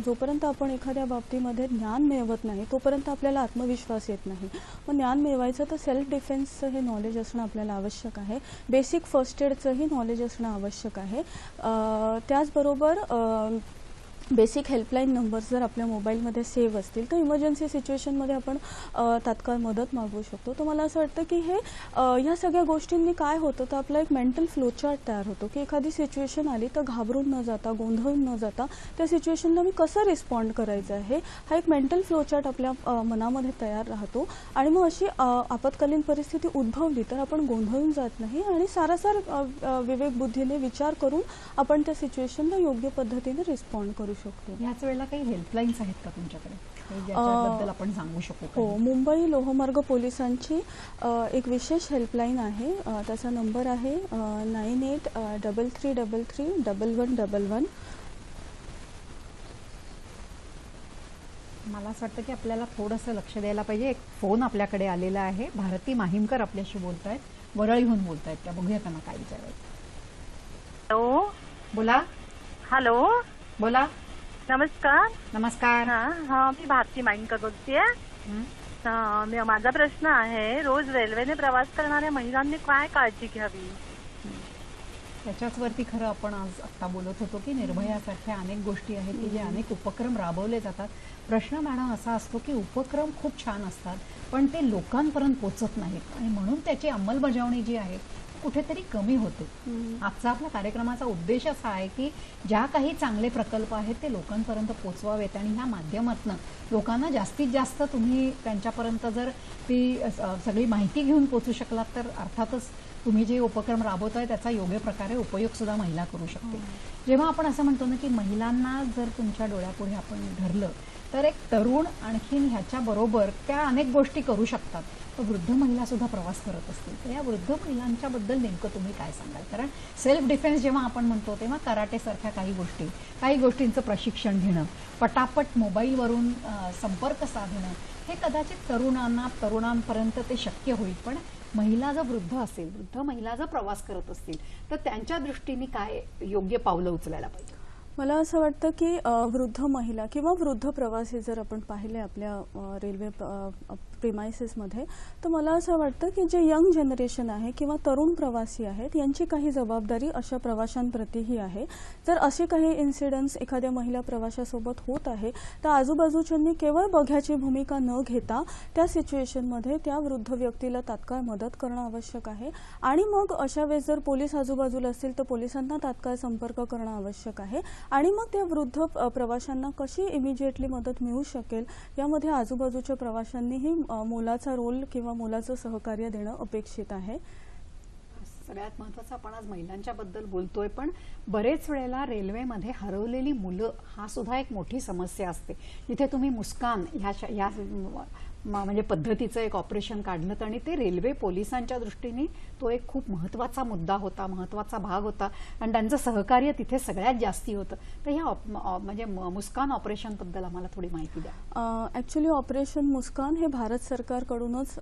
जोपर्यंत आपण एखाद्या बाबतीमध्ये ज्ञान मिळवत नाही तोपर्यंत आपल्याला आत्मविश्वास येत नाही. मग ज्ञान मिळवायचं तर सेल्फ डिफेन्सचं हे नॉलेज असणं आपल्याला आवश्यक आहे. बेसिक फर्स्ट एडचंही नॉलेज असणं आवश्यक आहे. त्याचबरोबर बेसिक हेल्पलाईन नंबर्स जर आपल्या मोबाईलमध्ये सेव्ह असतील तर इमर्जन्सी सिच्युएशनमध्ये आपण तात्काळ मदत मागवू शकतो. तर मला असं वाटतं की ह्या सगळ्या गोष्टींनी काय होतं तर आपला एक मेंटल फ्लोचार्ट तयार होतो की एखादी सिच्युएशन आली तर घाबरून न जाता, गोंधळून न जाता त्या सिच्युएशनला मी कसं रिस्पॉन्ड करायचं आहे हा एक मेंटल फ्लोचार्ट आपल्या मनामध्ये तयार राहतो. आणि मग अशी आपत्कालीन परिस्थिती उद्भवली तर आपण गोंधळून जात नाही आणि सारासार विवेकबुद्धीने विचार करून आपण त्या सिच्युएशनला योग्य पद्धतीने रिस्पॉन्ड करू शकतो. याच वेळेला काही हेल्पलाईन्स आहेत का तुमच्याकडे ज्याच्याबद्दल आपण सांगू शकू? हो, मुंबई लोहमार्ग पोलिसांची एक विशेष हेल्पलाईन आहे. त्याचा नंबर आहे 9833331111. मला असं वाटतं की आपल्याला थोडंसं लक्ष द्यायला पाहिजे. एक फोन आपल्याकडे आलेला आहे. भारती माहीमकर आपल्याशी बोलतायत, वरळीहून बोलतायत. त्या बघूया त्यांना काय विचारायचं. हॅलो, बोला. हॅलो, बोला. नमस्कार. नमस्कार. हा, मी भारती माईनकर बोलतेय. माझा प्रश्न आहे, रोज रेल्वेने प्रवास करणाऱ्या महिलांनी काय काळजी घ्यावी? त्याच्याच वरती खरं आपण आज आत्ता बोलत होतो की निर्भयासारख्या अनेक गोष्टी आहेत की जे अनेक उपक्रम राबवले जातात. प्रश्न मॅडम असा असतो की उपक्रम खूप छान असतात पण ते लोकांपर्यंत पोहोचत नाहीत आणि म्हणून त्याची अंमलबजावणी जी आहे कुठेतरी कमी होते. आजचा आपल्या कार्यक्रमाचा उद्देश असा आहे की ज्या काही चांगले प्रकल्प आहेत ते लोकांपर्यंत पोहोचवावेत आणि ह्या माध्यमातून लोकांना जास्तीत जास्त तुम्ही त्यांच्यापर्यंत जर ती सगळी माहिती घेऊन पोहोचू शकलात तर अर्थातच तुम्ही जे उपक्रम राबवताय त्याचा योग्य प्रकारे उपयोग सुद्धा महिला करू शकते. जेव्हा आपण असं म्हणतो ना की महिलांना जर तुमच्या डोळ्यापुढे आपण धरलं तर एक तरुण आणखीन ह्याच्या बरोबर त्या अनेक गोष्टी करू शकतात. तर वृद्ध महिला सुद्धा प्रवास करत असतील तर या वृद्ध महिलांच्या बद्दल नेमकं तुम्ही काय सांगाल? कारण सेल्फ डिफेन्स जेव्हा आपण म्हणतो तेव्हा कराटे सारख्या काही गोष्टींचं प्रशिक्षण घेणं, पटापट मोबाईलवरून संपर्क साधणं हे कदाचित तरुणांपर्यंत ते शक्य होईल. पण महिला जर वृद्ध असेल, वृद्ध महिला जर प्रवास करत असतील तर त्यांच्या दृष्टीने काय योग्य पावलं उचलायला पाहिजे? मला असं वाटतं की वृद्ध महिला किंवा वृद्ध प्रवासी जर आपण पाहिले आपल्या रेल्वे प्रिमाइसेसमध्ये तर मला असं वाटतं की जे यंग जनरेशन आहे किंवा तरुण प्रवासी आहेत यांची काही जबाबदारी अशा प्रवाशांप्रतीही आहे. जर असे काही इन्सिडेंट्स एखाद्या महिला प्रवाशासोबत होत आहे तर आजूबाजूच्यांनी केवळ बघ्याची भूमिका न घेता त्या सिच्युएशनमध्ये त्या वृद्ध व्यक्तीला तात्काळ मदत करणं आवश्यक आहे. आणि मग अशा वेळेस जर पोलीस आजूबाजूला असतील तर पोलिसांना तात्काळ संपर्क करणं आवश्यक आहे. आणि मग त्या वृद्ध प्रवाशांना कशी इमिजिएटली मदत मिळू शकेल यामध्ये आजूबाजूच्या प्रवाशांनीही मोलाचा रोल किंवा मोलाचं सहकार्य देणं अपेक्षित आहे. सगळ्यात महत्त्वाचं आपण आज महिलांच्या बद्दल बोलतोय पण बरेच वेळेला रेल्वेमध्ये हरवलेली मुलं हा सुद्धा एक मोठी समस्या असते. जिथे तुम्ही मुस्कान ह्या म्हणजे पद्धतीचं एक ऑपरेशन काढलं आणि ते रेल्वे पोलिसांच्या दृष्टीने तो एक खूप महत्त्वाचा मुद्दा होता, महत्त्वाचा भाग होता आणि त्यांचं सहकार्य तिथे सगळ्यात जास्ती होतं. तर ह्या म्हणजे मुस्कान ऑपरेशन बद्दल आम्हाला थोडी माहिती द्या. ऍक्च्युली ऑपरेशन मुस्कान हे भारत सरकारकडूनच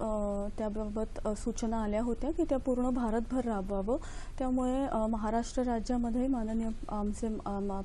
त्याबाबत सूचना आल्या होत्या की त्या पूर्ण भारतभर राबवावं. त्यामुळे महाराष्ट्र राज्यामध्ये माननीय आमचे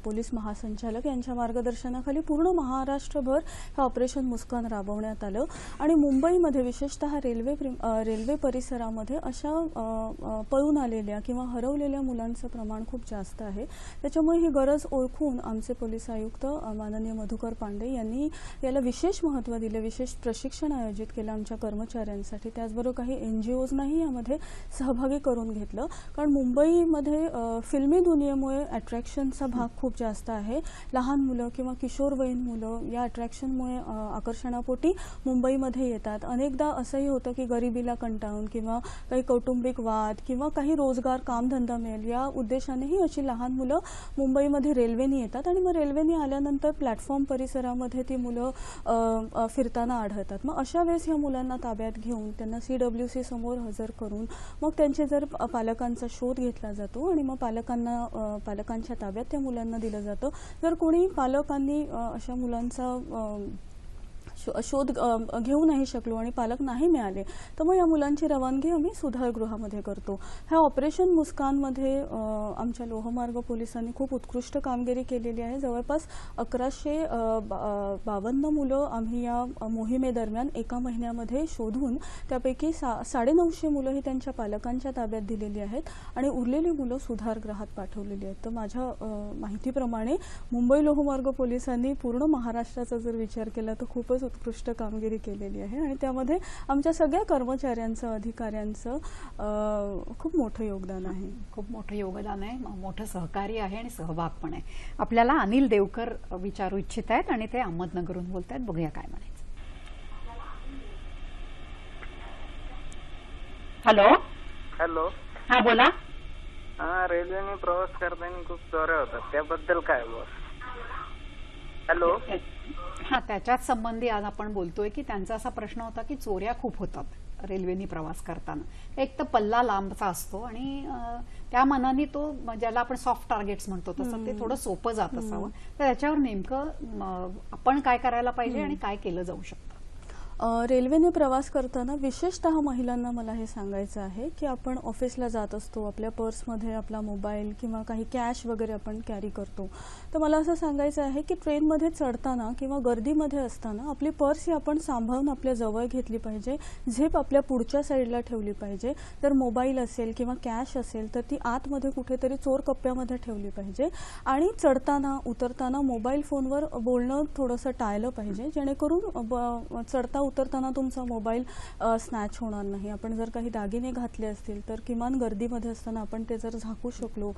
पोलीस महासंचालक यांच्या मार्गदर्शनाखाली पूर्ण महाराष्ट्रभर हे ऑपरेशन मुस्कान राबवण्यात आलं. आणि मुंबईमध्ये विशेषतः रेल्वे परिसरामध्ये अशा पळून आलेल्या किंवा हरवलेल्या मुलांचं प्रमाण खूप जास्त आहे. त्याच्यामुळे ही गरज ओळखून आमचे पोलीस आयुक्त माननीय मधुकर पांडे यांनी याला विशेष महत्त्व दिले, विशेष प्रशिक्षण आयोजित केलं आमच्या कर्मचाऱ्यांसाठी. त्याचबरोबर काही NGOजनाही यामध्ये सहभागी करून घेतलं, कारण मुंबईमध्ये फिल्मी दुनियेमुळे अट्रॅक्शनचा भाग खूप जास्त आहे. लहान मुलं किंवा किशोरवयीन मुलं या अट्रॅक्शनमुळे आकर्षणापोटी मुंबईमध्ये येतात. अनेकदा असंही होतं की गरिबीला कंटाळून किंवा काही कौटुंबिक वाद किंवा काही रोजगार कामधंदा मिळेल या उद्देशानेही अशी लहान मुलं मुंबईमध्ये रेल्वेने येतात आणि मग रेल्वेने आल्यानंतर प्लॅटफॉर्म परिसरामध्ये ती मुलं फिरताना आढळतात. मग अशा वेळेस या मुलांना ताब्यात घेऊन त्यांना CWC समोर हजर करून मग त्यांचे जर पालकांचा शोध घेतला जातो आणि मग पालकांच्या ताब्यात त्या मुलांना दिलं जातं. जर कोणी पालकांनी अशा मुलांचा शोध घेऊ नाही शकलो आणि पालक नाही मिळाले तर मग या मुलांची रवानगी आम्ही सुधारगृहामध्ये करतो. ह्या ऑपरेशन मुस्कानमध्ये आमच्या लोहमार्ग पोलिसांनी खूप उत्कृष्ट कामगिरी केलेली आहे. जवळपास 1152 मुलं आम्ही या मोहिमेदरम्यान एका महिन्यामध्ये शोधून त्यापैकी 950 मुलं ही त्यांच्या पालकांच्या ताब्यात दिलेली आहेत आणि उरलेली मुलं सुधारगृहात पाठवलेली आहेत. तर माझ्या माहितीप्रमाणे मुंबई लोहमार्ग पोलिसांनी पूर्ण महाराष्ट्राचा जर विचार केला तर खूपच उत्कृष्ट कामगिरी केलेली आहे आणि त्यामध्ये आमच्या सगळ्या कर्मचाऱ्यांचं अधिकाऱ्यांचं खूप मोठं योगदान आहे. खूप मोठं योगदान आहे, मोठं सहकार्य आहे आणि सहभाग पण आहे. आपल्याला अनिल देवकर विचारू इच्छित आहेत आणि ते अहमदनगरहून बोलत आहेत. बघूया काय म्हणायचं. Hello hello. हा बोला. रेल्वेने प्रवास करताना खूप चोऱ्या होतात, त्याबद्दल काय बॉस? हॅलो. हा, त्याच्याच संबंधी आज आपण बोलतोय की त्यांचा असा प्रश्न होता की चोऱ्या खूप होतात रेल्वेने प्रवास करताना. एक तर पल्ला लांबचा असतो आणि त्या मनाने तो ज्याला आपण सॉफ्ट टार्गेट्स म्हणतो तसं ते थोडं सोपं जात असावं. तर त्याच्यावर नेमकं आपण काय करायला पाहिजे आणि काय केलं जाऊ शकतं? रेल्वेने प्रवास करताना विशेषतः महिलांना मला हे सांगायचं आहे की आपण ऑफिसला जात असतो, आपल्या पर्समध्ये आपला मोबाईल किंवा काही कॅश वगैरे आपण कॅरी करतो. तर मला असं सांगायचं आहे की ट्रेनमध्ये चढताना किंवा गर्दीमध्ये असताना आपली पर्स ही आपण सांभाळून आपल्या जवळ घेतली पाहिजे. झेप आपल्या पुढच्या साईडला ठेवली पाहिजे. जर मोबाईल असेल किंवा कॅश असेल तर ती आतमध्ये कुठेतरी चोर कप्प्यामध्ये ठेवली पाहिजे. आणि चढताना उतरताना मोबाईल फोनवर बोलणं थोडंसं टाळलं पाहिजे, जेणेकरून चढता उतरताना तुमचा मोबाईल स्नॅच होणार नाही. आपण जर काही दागिने घातले असतील तर किमान गर्दीमध्ये असताना आपण ते जर झाकू शकलो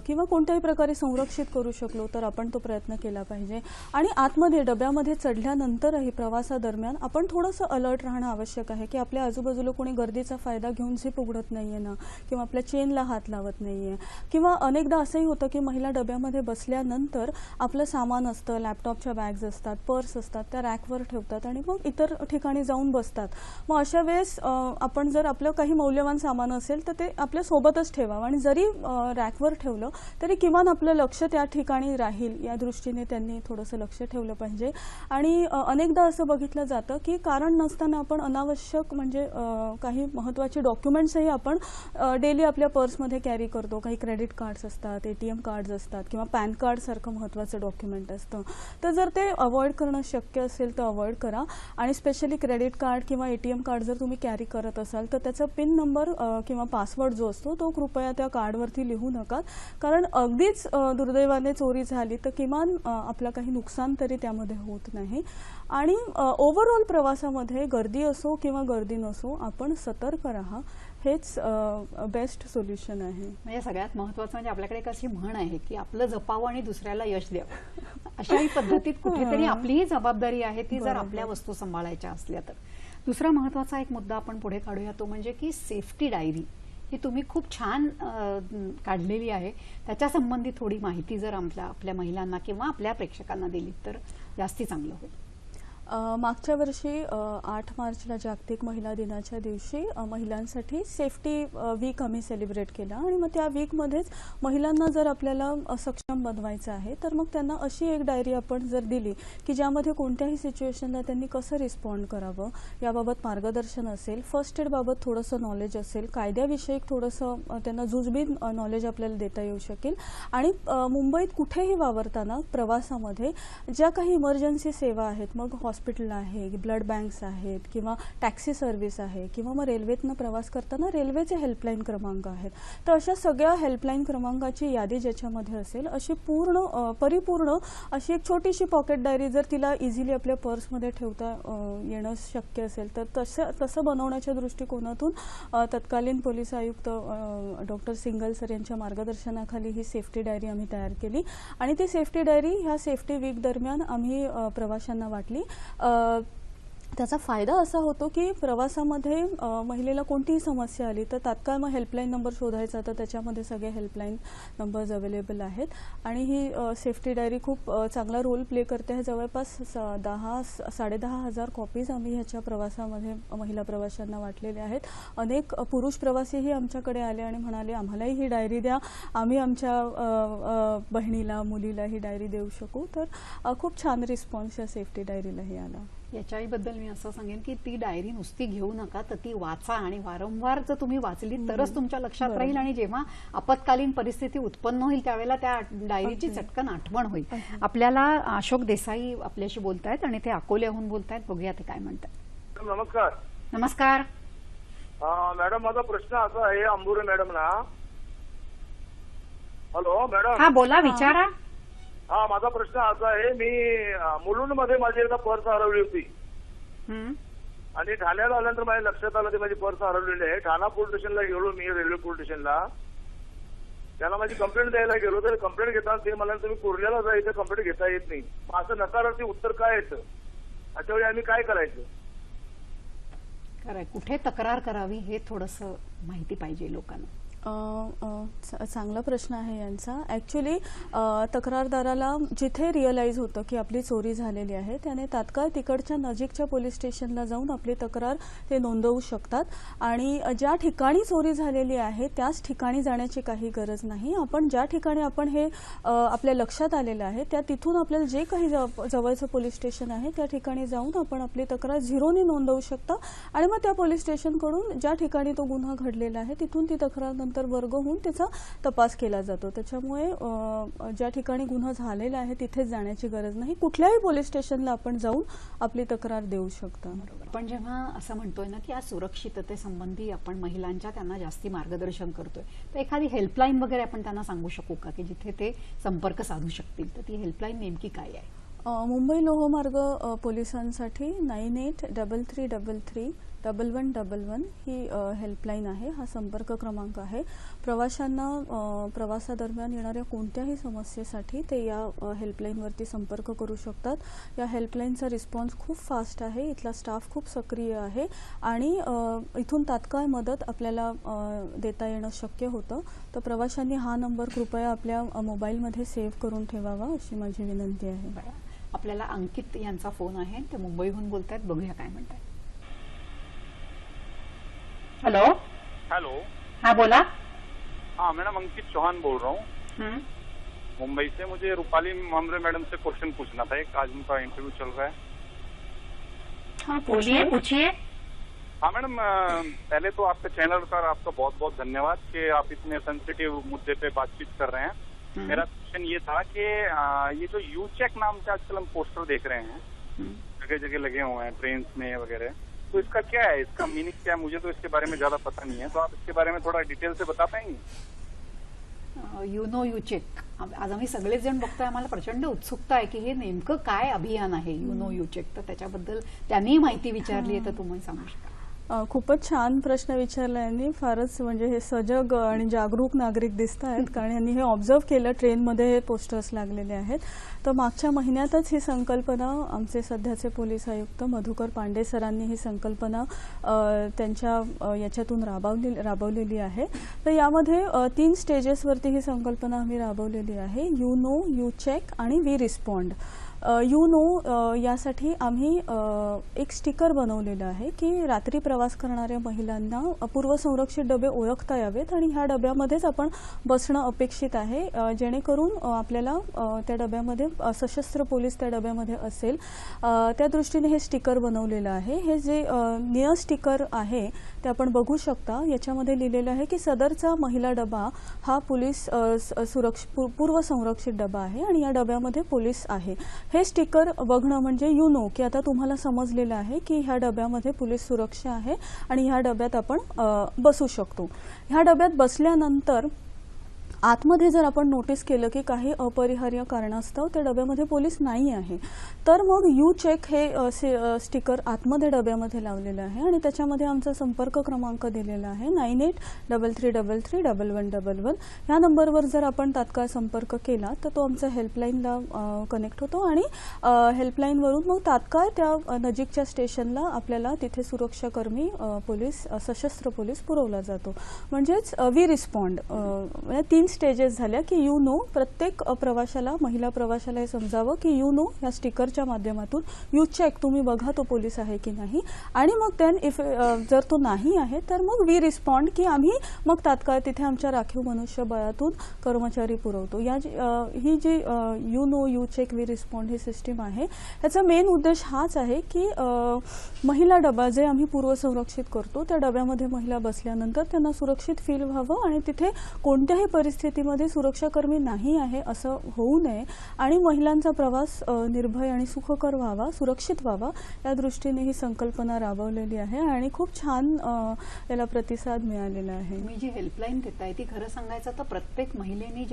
किंवा कोणत्याही प्रकारे संरक्षित करू शकलो तर आपण तो प्रयत्न केला पाहिजे. आणि आतमध्ये डब्यामध्ये चढल्यानंतरही प्रवासादरम्यान आपण थोडंसं अलर्ट राहणं आवश्यक आहे की आपल्या आजूबाजूला कोणी गर्दीचा फायदा घेऊन झिप उघडत नाहीये ना, किंवा आपल्या चेनला हात लावत नाहीये. किंवा अनेकदा असंही होतं की महिला डब्यामध्ये बसल्यानंतर आपलं सामान असतं, लॅपटॉपच्या बॅग्स असतात, पर्स असतात, त्या रॅकवर ठेवतात आणि मग इतर ठिकाणी जाऊन बसतात. मग अशा वेळेस आपण जर आपलं काही मौल्यवान सामान असेल तर ते आपल्या सोबतच ठेवावं आणि जरी रॅकवर ठेवलं तरी किमान आपलं लक्ष त्या ठिकाणी राहील या दृष्टीने त्यांनी थोडंसं लक्ष ठेवलं पाहिजे. आणि अनेकदा असं बघितलं जातं की कारण नसताना आपण अनावश्यक म्हणजे काही महत्त्वाचे डॉक्युमेंट्सही आपण डेली आपल्या पर्समध्ये कॅरी करतो. काही क्रेडिट कार्ड्स असतात, ATM कार्ड्स असतात किंवा पॅन कार्ड सारखं महत्त्वाचं डॉक्युमेंट असतं. तर जर ते अवॉइड करणं शक्य असेल तर अवॉइड करा. आणि स्पेशली क्रेडिट कार्ड किंवा ATM कार्ड जर तुम्ही कॅरी करत असाल तर त्याचा पिन नंबर किंवा पासवर्ड जो असतो तो कृपया त्या कार्डवरती लिहू नका, कारण अगदीच दुर्दैवाने चोरी झाली तर किमान आपलं काही नुकसान तरी त्यामध्ये होत नाही. आणि ओव्हरऑल प्रवासामध्ये गर्दी असो किंवा गर्दी नसो आपण सतर्क राहा, हेच बेस्ट सोल्युशन आहे. म्हणजे सगळ्यात महत्त्वाचं म्हणजे आपल्याकडे एक अशी म्हण आहे की आपलं जपावं आणि दुसऱ्याला यश द्यावं. अशाही पद्धतीत कुठेतरी आपलीही जबाबदारी आहे ती जर आपल्या वस्तू सांभाळायच्या असल्या तर. दुसरा महत्त्वाचा एक मुद्दा आपण पुढे काढूया, तो म्हणजे की सेफ्टी डायरी ही तुम्ही खूप छान काढलेली आहे. त्याच्या संबंधी थोडी माहिती जर आपल्या महिलांना किंवा आपल्या प्रेक्षकांना दिली तर जास्ती चांगलं होईल. मागच्या वर्षी 8 मार्चला जागतिक महिला दिनाच्या दिवशी महिलांसाठी सेफ्टी वीक आम्ही सेलिब्रेट केला आणि मग त्या वीकमध्येच महिलांना जर आपल्याला सक्षम बनवायचं आहे तर मग त्यांना अशी एक डायरी आपण जर दिली की ज्यामध्ये कोणत्याही सिच्युएशनला त्यांनी कसं रिस्पॉन्ड करावं याबाबत मार्गदर्शन असेल, फर्स्ट एड बाबत थोडंसं नॉलेज असेल, कायद्याविषयक थोडंसं त्यांना जुजबी नॉलेज आपल्याला देता येऊ शकेल. आणि मुंबईत कुठेही वावरताना प्रवासामध्ये ज्या काही इमर्जन्सी सेवा आहेत, मग हॉस्पिटल आहे, ब्लड बँक्स आहेत, किंवा टॅक्सी सर्व्हिस आहे, किंवा मग रेल्वेतनं प्रवास करताना रेल्वेचे हेल्पलाईन क्रमांक आहेत. तर अशा सगळ्या हेल्पलाईन क्रमांकाची यादी ज्याच्यामध्ये असेल अशी परिपूर्ण अशी एक छोटीशी पॉकेट डायरी जर तिला इझिली आपल्या पर्समध्ये ठेवता येणं शक्य असेल तर तसं बनवण्याच्या दृष्टिकोनातून तत्कालीन पोलीस आयुक्त डॉक्टर सिंगल सर यांच्या मार्गदर्शनाखाली ही सेफ्टी डायरी आम्ही तयार केली आणि ती सेफ्टी डायरी ह्या सेफ्टी वीक दरम्यान आम्ही प्रवाशांना वाटली. त्याचा फायदा असा होतो की प्रवासामध्ये महिलेला कोणतीही समस्या आली तर तात्काळ मग हेल्पलाईन नंबर शोधायचा, तर त्याच्यामध्ये सगळे हेल्पलाईन नंबर्स अवेलेबल आहेत आणि ही सेफ्टी डायरी खूप चांगला रोल प्ले करते आहे. जवळपास 10,000-10,500 कॉपीज आम्ही ह्याच्या प्रवासामध्ये महिला प्रवाशांना वाटलेले आहेत. अनेक पुरुष प्रवासीही आमच्याकडे आले आणि म्हणाले आम्हालाही ही डायरी द्या, आम्ही आमच्या बहिणीला मुलीला ही डायरी देऊ शकू. तर खूप छान रिस्पॉन्स या सेफ्टी डायरीलाही आला. याच्याबद्दल मी असं सांगेन की ती डायरी नुसती घेऊ नका, तर ती वाचा आणि वारंवार जर तुम्ही वाचली तरच तुमच्या लक्षात राहील आणि जेव्हा आपत्कालीन परिस्थिती उत्पन्न होईल त्यावेळेला त्या डायरीची चटकन आठवण होईल. आपल्याला अशोक देसाई आपल्याशी बोलतायत आणि ते अकोल्याहून बोलतायत. बघूया ते काय म्हणतात. नमस्कार. नमस्कार. मॅडम, माझा प्रश्न असा आहे अंबुरे मॅडमला. Hello madam. हा बोला, विचारा. हा, माझा प्रश्न असा आहे, मी मुलुंडमध्ये माझी एकदा पर्स हरवली होती आणि ठाण्याला आल्यानंतर माझ्या लक्षात आलं की माझी पर्स हरवलेली आहे. ठाणा पोलीस स्टेशनला गेलो मी, रेल्वे पोलीस स्टेशनला. त्याला माझी कंप्लेंट द्यायला गेलो तर कंप्लेंट घेताना ते मला तुम्ही कुर्ल्याला जा, इथे कंप्लेंट घेता येत नाही. असं नकारार्थी उत्तर काय येतं? अशा वेळी आम्ही काय करायचं? खरंय, कुठे तक्रार करावी हे थोडंसं माहिती पाहिजे लोकांना. चांगला प्रश्न आहे यांचा. ॲक्च्युली तक्रारदाराला जिथे रिअलाईज होतं की आपली चोरी झालेली आहे त्याने तात्काळ तिकडच्या नजीकच्या पोलीस स्टेशनला जाऊन आपली तक्रार ते नोंदवू शकतात आणि ज्या ठिकाणी चोरी झालेली आहे त्याच ठिकाणी जाण्याची काही गरज नाही. आपण ज्या ठिकाणी आपण हे आपल्या लक्षात आलेलं आहे त्या तिथून आपल्याला जे काही जवळचं पोलीस स्टेशन आहे त्या ठिकाणी जाऊन आपण आपली तक्रार 0ने नोंदवू शकता आणि मग त्या पोलीस स्टेशनकडून ज्या ठिकाणी तो गुन्हा घडलेला आहे तिथून ती तक्रार तर वर्ग होऊन त्याचा तपास केला जातो. त्याच्यामुळे ज्या ठिकाणी गुन्हा झालेला आहे तिथेच जाण्याची गरज नाही. कुठल्याही पोलीस स्टेशनला आपण जाऊन आपली तक्रार देऊ शकता. पण जेव्हा असं म्हणतोय ना की या सुरक्षिततेसंबंधी आपण महिलांच्या त्यांना जास्ती मार्गदर्शन करतोय, तर एखादी हेल्पलाईन वगैरे आपण त्यांना सांगू शकू का की जिथे ते संपर्क साधू शकतील? तर ती हेल्पलाईन नेमकी काय आहे? मुंबई लोहमार्ग पोलिसांसाठी 9833331111 ही हेल्पलाईन आहे. हा संपर्क क्रमांक आहे. प्रवाशांना प्रवासादरम्यान येणाऱ्या कोणत्याही समस्येसाठी ते या हेल्पलाईनवरती संपर्क करू शकतात. या हेल्पलाईनचा रिस्पॉन्स खूप फास्ट आहे. इथला स्टाफ खूप सक्रिय आहे आणि इथून तात्काळ मदत आपल्याला देता येणं शक्य होतं. तर प्रवाशांनी हा नंबर कृपया आपल्या मोबाईलमध्ये सेव्ह करून ठेवावा अशी माझी विनंती आहे. आपल्याला अंकित यांचा फोन आहे, ते मुंबईहून बोलतायत. बघूया काय म्हणतात. हेलो. हेलो. हाँ बोला. हाँ मैडम, अंकित चौहान बोल रहा हूँ मुंबई से. मुझे रूपाली मामरे मैडम से क्वेश्चन पूछना था. एक आज उनका इंटरव्यू चल रहा है. हाँ पूछिए. हाँ मैडम, पहले तो आपके चैनल पर आपका बहुत बहुत धन्यवाद कि आप इतने सेंसिटिव मुद्दे पे बातचीत कर रहे हैं. मेरा क्वेश्चन ये था कि ये जो यू चेक नाम के आजकल हम पोस्टर देख रहे हैं, जगह जगह लगे हुए हैं ट्रेन में वगैरह, तो इसका क्या है, इसका मीनिंग क्या है? मुझे तो इसके बारे में ज्यादा पता नहीं है, तो आप इसके बारे में थोड़ा डिटेल से बता पाएंगे? यू नो यू चेक आज आम्ही सगळेच जण बघतोय. आम्हाला प्रचंड उत्सुकता आहे की हे नेमकं काय अभियान आहे यू नो यू चेक. तर त्याच्याबद्दल त्यांनी माहिती विचारली आहे, तर तुम्ही सांगू शकता. खूपच छान प्रश्न विचारला यांनी. फारच म्हणजे हे सजग आणि जागरूक नागरिक दिसत आहेत, कारण यांनी हे ऑब्झर्व केलं ट्रेनमध्ये हे पोस्टर्स लागलेले आहेत. तर मागच्या महिन्यातच ही संकल्पना आमचे सध्याचे पोलीस आयुक्त मधुकर पांडे सरांनी ही संकल्पना त्यांच्या याच्यातून राबवलेली आहे. तर यामध्ये 3 स्टेजेसवरती ही संकल्पना आम्ही राबवलेली आहे. यू नो यू चेक आणि वी रिस्पॉन्ड. यू नो यासाठी आम्ही एक स्टिकर बनवलेलं आहे की रात्री प्रवास करणाऱ्या महिलांना पूर्वसंरक्षित डबे ओळखता यावेत आणि ह्या डब्यामध्येच आपण बसणं अपेक्षित आहे, जेणेकरून आपल्याला त्या डब्यामध्ये सशस्त्र पोलीस त्या डब्यामध्ये असेल. त्या दृष्टीने हे स्टिकर बनवलेलं आहे. हे जे निळं स्टिकर आहे ते आपण बघू शकता. याच्यामध्ये लिहिलेलं आहे की सदरचा महिला डबा हा पोलीस पूर्व संरक्षित डबा आहे आणि या डब्यामध्ये पोलीस आहे. हे स्टिकर बघणं म्हणजे यू नो की आता तुम्हाला समजलेलं आहे की ह्या डब्यामध्ये पोलीस सुरक्षा आहे आणि ह्या डब्यात आपण बसू शकतो. ह्या डब्यात बसल्यानंतर आतमध्ये जर आपण नोटीस केलं की काही अपरिहार्य कारणास्तव त्या डब्यामध्ये पोलीस नाही आहे, तर मग यू चेक हे स्टिकर आतमध्ये डब्यामध्ये लावलेलं आहे आणि त्याच्यामध्ये आमचा संपर्क क्रमांक दिलेला आहे 9833331111. ह्या नंबरवर जर आपण तात्काळ संपर्क केला तर तो आमच्या हेल्पलाईनला कनेक्ट होतो आणि हेल्पलाईनवरून मग तात्काळ त्या नजीकच्या स्टेशनला आपल्याला तिथे सुरक्षाकर्मी पोलीस सशस्त्र पोलीस पुरवला जातो. म्हणजेच वी रिस्पॉन्ड. 3 स्टेजेस झाल्या की यू नो, प्रत्येक प्रवाशाला महिला प्रवाशाला हे समजावं की यू नो या स्टिकरच्या माध्यमातून यू चेक, तुम्ही बघा तो पोलीस आहे की नाही आणि मग देन इफ जर तो नाही आहे तर मग वी रिस्पॉन्ड की आम्ही मग तात्काळ तिथे आमच्या राखीव मनुष्यबळातून कर्मचारी पुरवतो. ही जी you know you check we respond ही सिस्टीम आहे, याचा मेन उद्देश हाच आहे की महिला डबा जे आम्ही पूर्व संरक्षित करतो त्या डब्यामध्ये महिला बसल्यानंतर त्यांना सुरक्षित फील व्हावं आणि तिथे कोणत्याही परिस्थितीमध्ये सुरक्षाकर्मी नाही आहे असं होऊ नये आणि महिलांचा प्रवास निर्भय आणि सुखकर व्हावा, सुरक्षित व्हावा, या दृष्टीने ही संकल्पना राबवलेली आहे आणि खूप छान याला प्रतिसाद मिळालेला आहे. तुम्ही जी हेल्पलाईन देताय ती खरं सांगायचं तर प्रत्येक महिलेने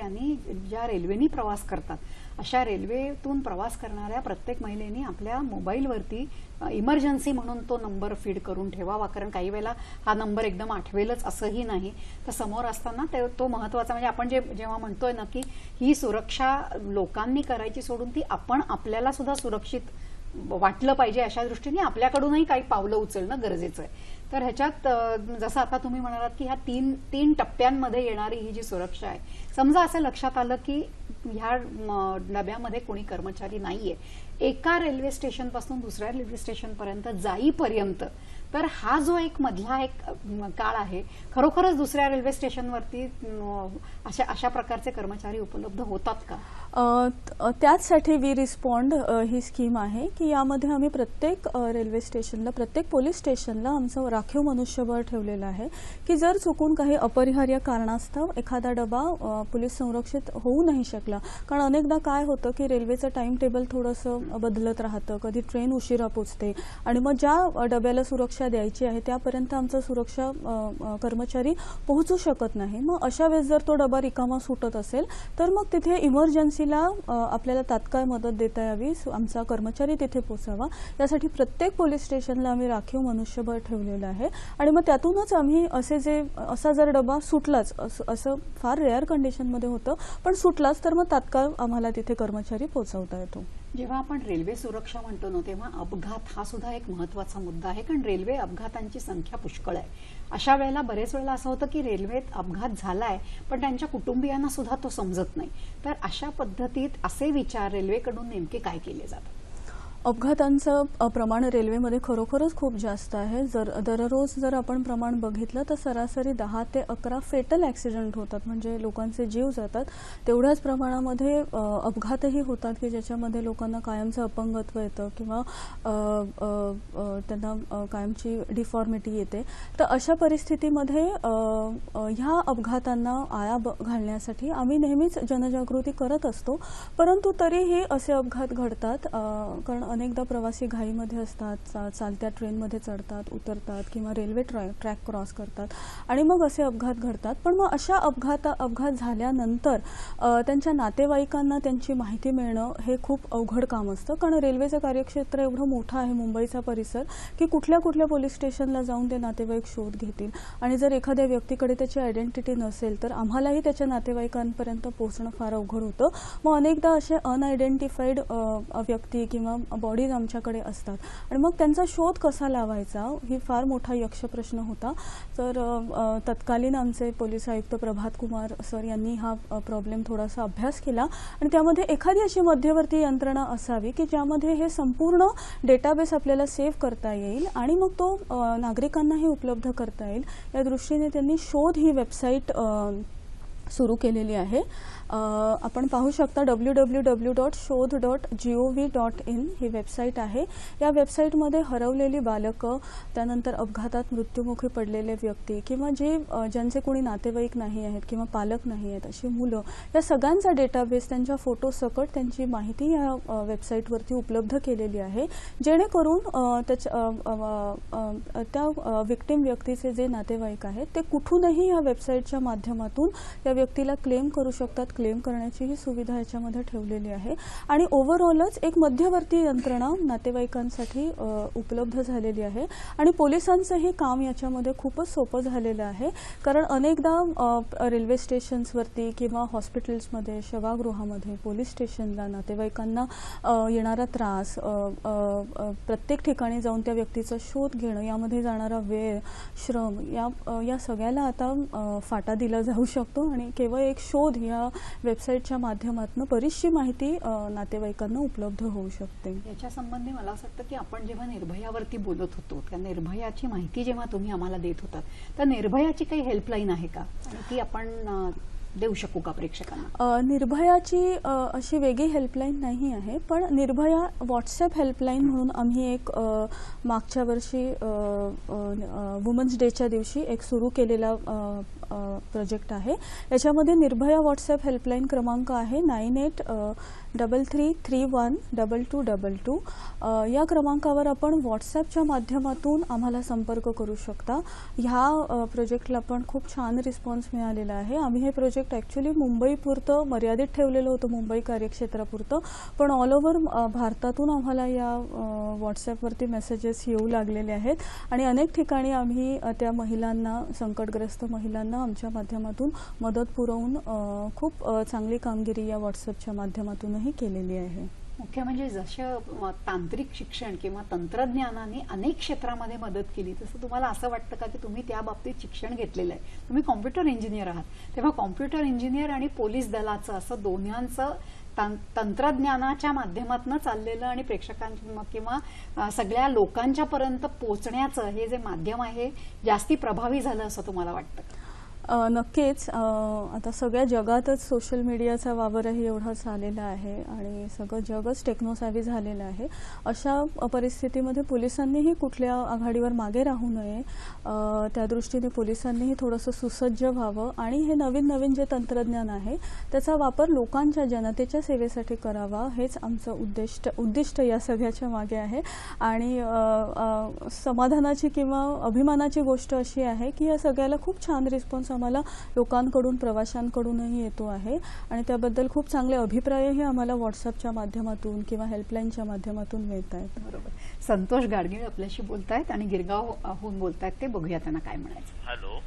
ज्या रेल्वेनी प्रवास करतात अशा रेल्वेतून प्रवास करणाऱ्या प्रत्येक महिलेने आपल्या मोबाईलवरती इमर्जन्सी म्हणून तो नंबर फीड करून ठेवावा. कारण काही वेळेला हा नंबर एकदम आठवेलच असंही नाही, तर समोर असताना तो महत्त्वाचा. म्हणजे आपण जेव्हा म्हणतोय ना की ही सुरक्षा लोकांनी करायची सोडून ती आपण आपल्याला सुद्धा सुरक्षित वाटलं पाहिजे अशा दृष्टीने आपल्याकडूनही काही पावलं उचलणं गरजेचं आहे. तर ह्याच्यात जसं आता तुम्ही म्हणालात की ह्या तीन टप्प्यांमध्ये येणारी ही जी सुरक्षा आहे, समजा असं लक्षात आलं की ह्या डब्यामध्ये कोणी कर्मचारी नाहीये एका रेल्वे स्टेशन पासून दुसऱ्या रेल्वे स्टेशन पर्यंत जाईपर्यंत, तर हा जो एक मधला एक काळ आहे खरोखरच दुसऱ्या रेल्वे स्टेशनवरती अशा प्रकारचे कर्मचारी उपलब्ध होतात का? त्याचसाठी वी रिस्पॉन्ड ही स्कीम आहे की यामध्ये आम्ही प्रत्येक रेल्वे स्टेशनला, प्रत्येक पोलीस स्टेशनला आमचं राखीव मनुष्यबळ ठेवलेलं आहे की जर चुकून काही अपरिहार्य कारणास्तव एखादा डबा पोलीस संरक्षित होऊ नाही शकला, कारण अनेकदा काय होतं की रेल्वेचं टाइम टेबल थोडंसं बदलत राहतं, कधी ट्रेन उशिरा पोचते आणि मग ज्या डब्याला सुरक्षा द्यायची आहे त्यापर्यंत आमचा सुरक्षा कर्मचारी पोहोचू शकत नाही. मग अशा वेळेस जर तो डबा रिकामा सुटत असेल तर मग तिथे इमर्जन्सीला आपल्याला तात्काळ मदत देता यावी, आमचा कर्मचारी तिथे पोचावा, यासाठी प्रत्येक पोलीस स्टेशनला आम्ही राखीव मनुष्यबळ ठेवलेलं आहे आणि मग त्यातूनच आम्ही असा जर डबा सुटलाच, असं फार रेअर कंडिशनमध्ये होतं, पण सुटलाच तर मग तात्काळ आम्हाला तिथे कर्मचारी पोहोचवता येतो. जेव्हा आपण रेल्वे सुरक्षा म्हणतो ना तेव्हा अपघात हा सुद्धा एक महत्त्वाचा मुद्दा आहे, कारण रेल्वे अपघातांची संख्या पुष्कळ आहे. अशा वेळेला बरेच वेळेला असं होतं की रेल्वेत अपघात झालाय पण त्यांच्या कुटुंबियांना सुद्धा तो समजत नाही. तर अशा पद्धतीत असे विचार रेल्वेकडून नेमके काय केले जातात? अपघातांचं प्रमाण रेल्वेमध्ये खरोखरच खूप जास्त आहे. दररोज जर आपण प्रमाण बघितलं तर सरासरी 10 ते 11 फेटल ॲक्सिडेंट होतात, म्हणजे लोकांचे जीव जातात. तेवढ्याच प्रमाणामध्ये अपघातही होतात की ज्याच्यामध्ये लोकांना कायमचं अपंगत्व येतं किंवा त्यांना कायमची डिफॉर्मिटी येते. तर अशा परिस्थितीमध्ये ह्या अपघातांना आळा घालण्यासाठी आम्ही नेहमीच जनजागृती करत असतो, परंतु तरीही असे अपघात घडतात. कारण अनेकदा प्रवासी घाईमध्ये असतात, चालत्या ट्रेनमध्ये चढतात, उतरतात किंवा रेल्वे ट्रॅक क्रॉस करतात आणि मग असे अपघात घडतात. पण मग अशा अपघात झाल्यानंतर त्यांच्या नातेवाईकांना त्यांची माहिती मिळणं हे खूप अवघड काम असतं, कारण रेल्वेचं कार्यक्षेत्र एवढं मोठं आहे मुंबईचा परिसर की कुठल्या पोलीस स्टेशनला जाऊन ते नातेवाईक शोध घेतील आणि जर एखाद्या व्यक्तीकडे त्याची आयडेंटिटी नसेल तर आम्हालाही त्याच्या नातेवाईकांपर्यंत पोहोचणं फार अवघड होतं. मग अनेकदा असे अनआयडेंटिफाईड व्यक्ती किंवा बॉडीज आमच्याकडे असतात आणि मग त्यांचा शोध कसा लावायचा ही फार मोठा यक्षप्रश्न होता. तर तत्कालीन आमचे पोलीस आयुक्त प्रभात कुमार सर यांनी हा प्रॉब्लेम थोडासा अभ्यास केला आणि त्यामध्ये एखादी अशी मध्यवर्ती यंत्रणा असावी की ज्यामध्ये हे संपूर्ण डेटाबेस आपल्याला सेव्ह करता येईल आणि मग तो नागरिकांनाही उपलब्ध करता येईल, या दृष्टीने त्यांनी शोध ही वेबसाईट सुरू केलेली आहे. आपण पाहू शकता www.shodh.gov.in ही वेबसाईट आहे. या वेबसाईटमध्ये हरवलेली बालकं, त्यानंतर अपघातात मृत्युमुखी पडलेले व्यक्ती किंवा ज्यांचे कोणी नातेवाईक नाही आहेत किंवा पालक नाही आहेत अशी मुलं, या सगळ्यांचा डेटाबेस त्यांच्या फोटो सकट त्यांची माहिती या वेबसाईटवरती उपलब्ध केलेली आहे, जेणेकरून त्या विक्टिम व्यक्तीचे जे नातेवाईक आहेत ते कुठूनही या वेबसाईटच्या माध्यमातून त्या व्यक्तीला क्लेम करू शकतात. क्लेम करण्याची ही सुविधा याच्यामध्ये ठेवलेली आहे आणि ओव्हरऑलच एक मध्यवर्ती यंत्रणा नातेवाईकांसाठी उपलब्ध झालेली आहे आणि पोलिसांचंही काम याच्यामध्ये खूपच सोपं झालेलं आहे. कारण अनेकदा रेल्वे स्टेशन्सवरती किंवा हॉस्पिटल्समध्ये, शवागृहामध्ये, पोलीस स्टेशनला नातेवाईकांना येणारा त्रास, प्रत्येक ठिकाणी जाऊन त्या व्यक्तीचा शोध घेणं, यामध्ये जाणारा वेळ, श्रम, या सगळ्याला आता फाटा दिला जाऊ शकतो आणि केवळ एक शोध या वेबसाईटच्या माध्यमातून बरीचशी माहिती नातेवाईकांना उपलब्ध होऊ शकते. याच्या संबंधी मला असं वाटतं की आपण जेव्हा निर्भयावरती बोलत होतो, त्या निर्भयाची माहिती जेव्हा तुम्ही आम्हाला देत होतात, तर निर्भयाची काही हेल्पलाईन आहे का आणि ती आपण देऊ शकू का प्रेक्षकांना? निर्भयाची अशी वेगळी हेल्पलाईन नाही आहे, पण निर्भया व्हॉट्सॲप हेल्पलाईन म्हणून आम्ही एक मागच्या वर्षी वुमन्स डेच्या दिवशी एक सुरू केलेला प्रोजेक्ट आहे. याच्यामध्ये निर्भया व्हॉट्सॲप हेल्पलाईन क्रमांक आहे 9833312222. या क्रमांकावर आपण व्हॉट्सॲपच्या माध्यमातून आम्हाला संपर्क करू शकता. ह्या प्रोजेक्टला पण खूप छान रिस्पॉन्स मिळालेला आहे. आम्ही हे प्रोजेक्ट ॲक्च्युली मुंबईपुरतं मर्यादित ठेवलेलं होतं, मुंबई कार्यक्षेत्रापुरतं, पण ऑल ओव्हर भारतातून आम्हाला या व्हॉट्सॲपवरती मेसेजेस येऊ लागलेले आहेत आणि अनेक ठिकाणी आम्ही त्या महिलांना, संकटग्रस्त महिलांना आमच्या माध्यमातून मदत पुरवून खूप चांगली कामगिरी या व्हॉट्सॲपच्या माध्यमातूनही केलेली आहे. मुख्य म्हणजे जसं तांत्रिक शिक्षण किंवा तंत्रज्ञानाने अनेक क्षेत्रामध्ये मदत केली, तसं तुम्हाला असं वाटतं का की तुम्ही त्या बाबतीत शिक्षण घेतलेलं आहे? तुम्ही कॉम्प्युटर इंजिनियर आहात, तेव्हा कॉम्प्युटर इंजिनियर आणि पोलीस दलाचं असं दोन्यांचं तंत्रज्ञानाच्या माध्यमातून चाललेलं आणि प्रेक्षकांच्या किंवा सगळ्या लोकांच्या पर्यंत पोहोचण्याचं हे जे माध्यम आहे जास्ती प्रभावी झालं असं तुम्हाला वाटतं का? नक्कीच. आता सगळ्या जगातच सोशल मीडियाचा वावरही एवढा झालेला आहे आणि सगळं जगच टेक्नोसॅव्ही झालेलं आहे. अशा परिस्थितीमध्ये पोलिसांनीही कुठल्या आघाडीवर मागे राहू नये, त्या दृष्टीने पोलिसांनीही थोडंसं सुसज्ज व्हावं आणि हे नवीन नवीन जे तंत्रज्ञान आहे त्याचा वापर लोकांच्या, जनतेच्या सेवेसाठी करावा, हेच आमचं उद्दिष्ट या सगळ्याच्या मागे आहे. आणि समाधानाची किंवा अभिमानाची गोष्ट अशी आहे की या सगळ्याला खूप छान रिस्पॉन्स आम्हाला लोकांकडून, प्रवाशांकडूनही येतो आहे आणि त्याबद्दल खूप चांगले अभिप्रायही आम्हाला व्हॉट्सअपच्या माध्यमातून किंवा हेल्पलाईनच्या माध्यमातून मिळत आहेत. बरोबर. संतोष गाडगीळ आपल्याशी बोलतायत आणि गिरगावहून बोलतायत, ते बघूया त्यांना काय म्हणायचं. हॅलो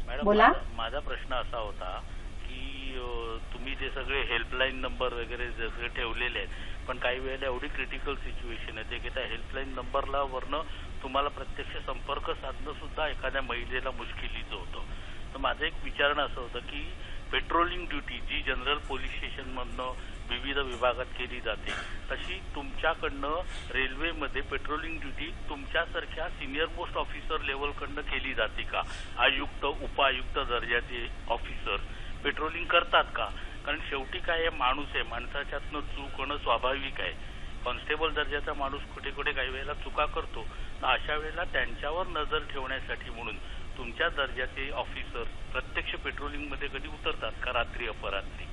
मॅडम, बोला. माझा प्रश्न असा होता की तुम्ही जे सगळे हेल्पलाईन नंबर वगैरे सगळे ठेवलेले आहेत, पण काही वेळेला एवढी क्रिटिकल सिच्युएशन आहे की त्या हेल्पलाईन नंबरला वरनं तुम्हाला प्रत्यक्ष संपर्क साधणं सुद्धा एखाद्या महिलेला मुश्किलीचं होतं. तर माझं एक विचारणं असं होतं की पेट्रोलिंग ड्युटी जी जनरल पोलीस स्टेशनमधनं विविध विभागात केली जाते, तशी तुमच्याकडनं रेल्वेमध्ये पेट्रोलिंग ड्युटी तुमच्यासारख्या सिनियर मोस्ट ऑफिसर लेवलकडनं केली जाते का? आयुक्त, उपायुक्त दर्जाचे ऑफिसर पेट्रोलिंग करतात का? कारण शेवटी काय आहे, माणूस आहे, माणसाच्यातनं चूक होणं स्वाभाविक आहे. कॉन्स्टेबल दर्जाचा माणूस कुठे कुठे काही वेळेला चुका करतो, तर अशा वेळेला त्यांच्यावर नजर ठेवण्यासाठी म्हणून तुमच्या दर्जाचे ऑफिसर प्रत्यक्ष पेट्रोलिंग मध्ये कधी उतरतात का, रात्री अपरात्री?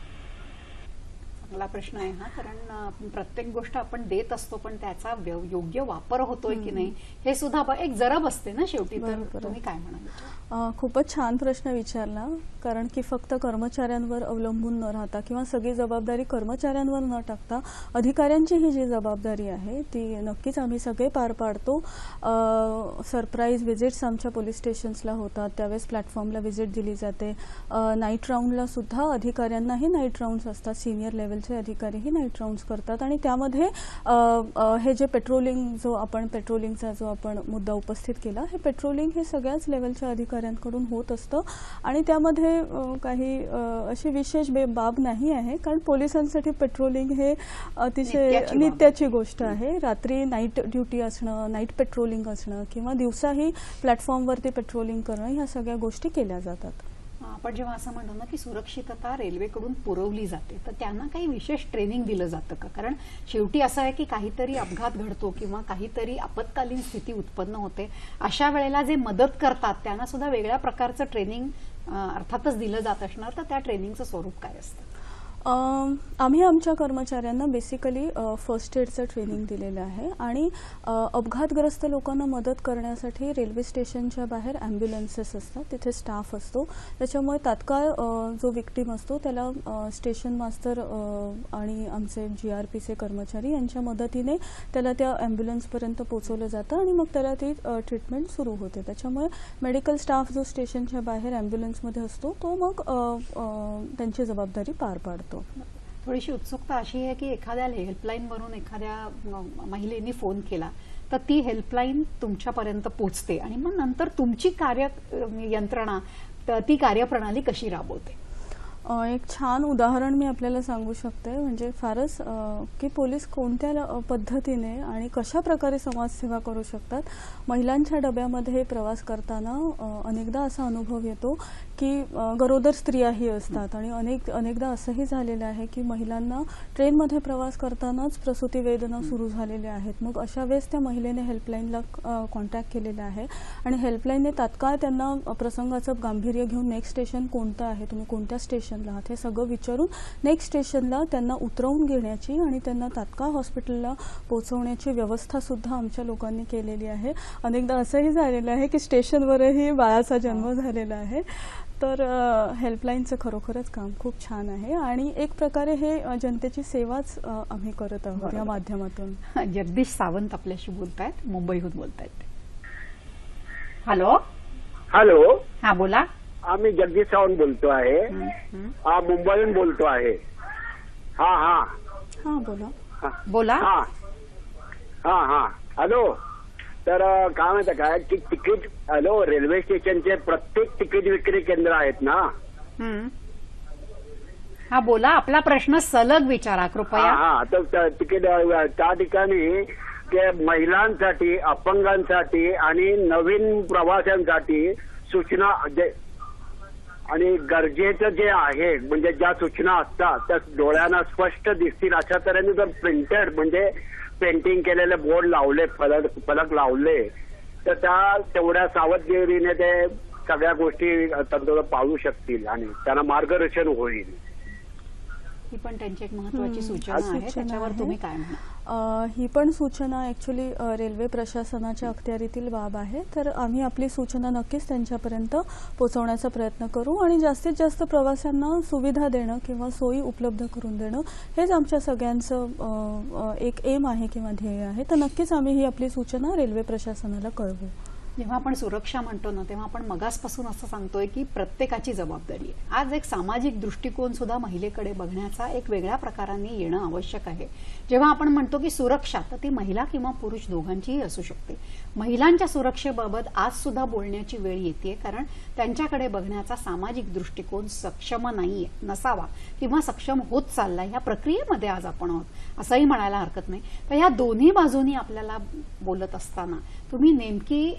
चांगला प्रश्न आहे हा, कारण प्रत्येक गोष्ट आपण देत असतो पण त्याचा योग्य वापर होतोय की नाही हे सुद्धा एक जरब असते ना शेवटी. तर तुम्ही काय म्हणाल? खूपच छान प्रश्न विचारला, कारण की फक्त कर्मचाऱ्यांवर अवलंबून न राहता किंवा सगळी जबाबदारी कर्मचाऱ्यांवर न टाकता अधिकाऱ्यांची ही जी जबाबदारी आहे ती नक्कीच आम्ही सगळे पार पाडतो. सरप्राईज व्हिजिट्स आमच्या पोलीस स्टेशन्सला होतात, त्यावेळेस प्लॅटफॉर्मला व्हिजिट दिली जाते. नाईट राऊंडला सुद्धा अधिकाऱ्यांनाही नाईट राऊंड्स असतात, सिनियर लेवलचे अधिकारीही नाईट राऊंड्स करतात आणि त्यामध्ये हे जे पेट्रोलिंगचा जो आपण मुद्दा उपस्थित केला, हे पेट्रोलिंग हे सगळ्याच लेवलच्या अधिकाऱ्यांकडून होत असतं आणि त्यामध्ये काही अशी विशेष बाब नाही आहे, कारण पोलिसांसाठी पेट्रोलिंग हे अतिशय नित्याची गोष्ट आहे. रात्री नाईट ड्युटी असणं, नाईट पेट्रोलिंग असणं किंवा दिवसाही प्लॅटफॉर्मवरती पेट्रोलिंग करणं, ह्या सगळ्या गोष्टी केल्या जातात. आपण जेव्हा असं म्हणतो ना की सुरक्षितता रेल्वेकडून पुरवली जाते, तर त्यांना काही विशेष ट्रेनिंग दिलं जातं का? कारण शेवटी असं आहे की काहीतरी अपघात घडतो किंवा काहीतरी आपत्कालीन स्थिती उत्पन्न होते, अशा वेळेला जे मदत करतात त्यांना सुद्धा वेगळ्या प्रकारचं ट्रेनिंग अर्थातच दिलं जात असणार, तर त्या ट्रेनिंगचं स्वरूप काय असतं? आम्ही आमच्या कर्मचाऱ्यांना बेसिकली फर्स्ट एडचं ट्रेनिंग दिलेलं आहे आणि अपघातग्रस्त लोकांना मदत करण्यासाठी रेल्वे स्टेशनच्या बाहेर ॲम्ब्युलन्सेस असतात, तिथे स्टाफ असतो. त्याच्यामुळे तात्काळ जो विक्टीम असतो त्याला स्टेशन मास्तर आणि आमचे GRPचे कर्मचारी यांच्या मदतीने त्याला त्या ॲम्ब्युलन्सपर्यंत पोहोचवलं जातं आणि मग त्याला ती ट्रीटमेंट सुरू होते. त्याच्यामुळे मेडिकल स्टाफ जो स्टेशनच्या बाहेर ॲम्ब्युलन्समध्ये असतो तो मग त्यांची जबाबदारी पार पाडतो. थोडीशी उत्सुकता अशी आहे की एखाद्या हेल्पलाईन वरून एखाद्या महिलेने फोन केला तर ती हेल्पलाईन तुमच्यापर्यंत पोहोचते आणि मग नंतर तुमची यंत्रणा ती कार्यप्रणाली कशी राबवते? एक छान उदाहरण मी आपल्याला सांगू शकते. म्हणजे फारच की पोलीस कोणत्या पद्धतीने आणि कशा प्रकारे समाजसेवा करू शकतात. महिलांच्या डब्यामध्ये प्रवास करताना अनेकदा असा अनुभव येतो की गरोदर स्त्रियाही असतात आणि अनेकदा असंही झालेलं आहे की महिलांना ट्रेनमध्ये प्रवास करतानाच प्रसूती वेदना सुरू झालेल्या आहेत. मग अशा वेळेस त्या महिलेने हेल्पलाईनला कॉन्टॅक्ट केलेला आहे आणि हेल्पलाईनने तात्काळ त्यांना प्रसंगाचं गांभीर्य घेऊन नेक्स्ट स्टेशन कोणतं आहे, तुम्ही कोणत्या स्टेशनला आहात हे सगळं विचारून नेक्स्ट स्टेशनला त्यांना उतरवून घेण्याची आणि त्यांना तात्काळ हॉस्पिटलला पोहोचवण्याची व्यवस्था सुद्धा आमच्या लोकांनी केलेली आहे. अनेकदा असंही झालेलं आहे की स्टेशनवरही बाळाचा जन्म झालेला आहे. तर हेल्पलाईनचं खरोखरच काम खूप छान आहे आणि एक प्रकारे हे जनतेची सेवाच आम्ही करत आहोत या माध्यमातून. जगदीश सावंत आपल्याशी बोलतायत, मुंबईहून बोलतायत. हॅलो हॅलो, हा बोला. आम्ही जगदीश सावंत बोलतो आहे. हा, मुंबईहून बोलतो आहे. हा हा हा बोला बोला. हा हा हा हॅलो. तर काय माहिती काय की तिकीट, हॅलो, रेल्वे स्टेशनचे प्रत्येक तिकीट विक्री केंद्र आहेत ना. हा बोला, आपला प्रश्न सलग विचारा कृपया. हा, तर तिकीट त्या ठिकाणी ते महिलांसाठी, अपंगांसाठी आणि नवीन प्रवाशांसाठी सूचना आणि गरजेचं जे आहे म्हणजे ज्या सूचना असतात त्या डोळ्यांना स्पष्ट दिसतील अशा तऱ्हेने जर प्रिंटेड म्हणजे पेंटिंग केलेले बोर्ड लावले, फलक लावले तर त्या तेवढ्या सावधगिरीने ते सगळ्या गोष्टी तंतोतंत पाळू शकतील आणि त्यांना मार्गदर्शन होईल. ही पण त्यांची एक महत्त्वाची सूचना आहे, त्याच्यावर तुम्ही काय म्हणा? ही पण सूचना ॲक्च्युली रेल्वे प्रशासनाच्या अखत्यारीतील बाब आहे. तर आम्ही आपली सूचना नक्कीच त्यांच्यापर्यंत पोहोचवण्याचा प्रयत्न करू आणि जास्तीत जास्त प्रवाशांना सुविधा देणं किंवा सोयी उपलब्ध करून देणं हेच आमच्या सगळ्यांचं एक एम आहे किंवा ध्येय आहे. तर नक्कीच आम्ही ही आपली सूचना रेल्वे प्रशासनाला कळवू. जेव्हा आपण सुरक्षा म्हणतो ना तेव्हा आपण मगासपासून असं सांगतोय की प्रत्येकाची जबाबदारी आहे. आज एक सामाजिक दृष्टिकोन सुद्धा महिलेकडे बघण्याचा एक वेगळ्या प्रकाराने येणं आवश्यक आहे. जेव्हा आपण म्हणतो की सुरक्षा, तर ती महिला किंवा पुरुष दोघांचीही असू शकते. महिलांच्या सुरक्षेबाबत आज सुद्धा बोलण्याची वेळ येते, कारण त्यांच्याकडे बघण्याचा सामाजिक दृष्टिकोन सक्षम नाहीये, नसावा किंवा सक्षम होत चाललाय. ह्या प्रक्रियेमध्ये आज आपण आहोत असंही म्हणायला हरकत नाही. तर ह्या दोन्ही बाजूनी आपल्याला बोलत असताना तुम्ही नेमकी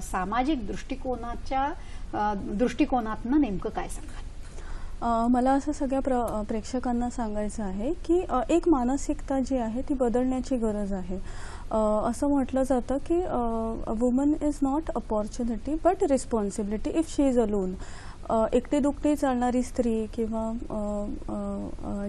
सामाजिक दृष्टिकोनातनं नेमकं काय सांगाल? मला असं सगळ्या प्रेक्षकांना सांगायचं आहे की एक मानसिकता जी आहे ती बदलण्याची गरज आहे. असं म्हटलं जातं की woman is not opportunity but responsibility if she is alone. एकटी दुकटी चालणारी स्त्री किंवा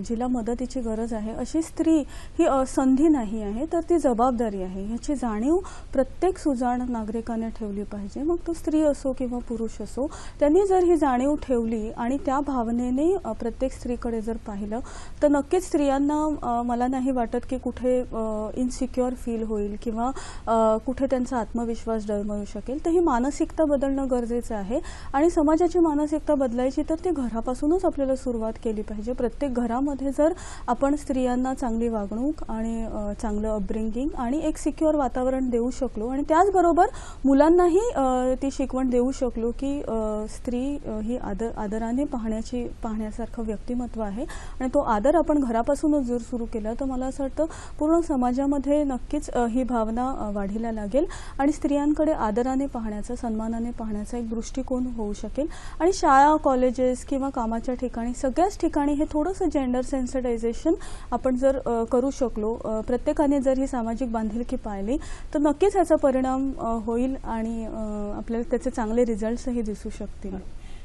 जिला मदतीची गरज आहे अशी स्त्री ही संधी नाही आहे, तर ती जबाबदारी आहे. ह्याची जाणीव प्रत्येक सुजाण नागरिकाने ठेवली पाहिजे. मग तो स्त्री असो किंवा पुरुष असो, त्यांनी जर ही जाणीव ठेवली आणि त्या भावनेने प्रत्येक स्त्रीकडे जर पाहिलं तर नक्कीच स्त्रियांना मला नाही वाटत की कुठे इन्सिक्युअर फील होईल किंवा कुठे त्यांचा आत्मविश्वास डळमळू शकेल. तर ही मानसिकता बदलणं गरजेचं आहे आणि समाजाची मानसिकता बदलायची तर ते घरापासूनच आपल्याला सुरुवात केली पाहिजे. प्रत्येक घरामध्ये जर आपण स्त्रियांना चांगली वागणूक आणि चांगलं अपब्रिंगिंग आणि एक सिक्युअर वातावरण देऊ शकलो आणि त्याचबरोबर मुलांनाही ती शिकवण देऊ शकलो की स्त्री ही आदराने पाहण्यासारखं व्यक्तिमत्व आहे आणि तो आदर आपण घरापासूनच जर सुरू केला तर मला असं वाटतं पूर्ण समाजामध्ये नक्कीच ही भावना वाढीला लागेल आणि स्त्रियांकडे आदराने पाहण्याचा, सन्मानाने पाहण्याचा एक दृष्टिकोन होऊ शकेल आणि शाळा, कॉलेजेस किंवा कामाच्या ठिकाणी सगळ्याच ठिकाणी हे थोडंसं जेंडर सेन्सिटायझेशन आपण जर करू शकलो, प्रत्येकाने जर ही सामाजिक बांधिलकी पाळली तर नक्कीच ह्याचा परिणाम होईल आणि आपल्याला त्याचे चांगले रिझल्ट्सही दिसू शकतील.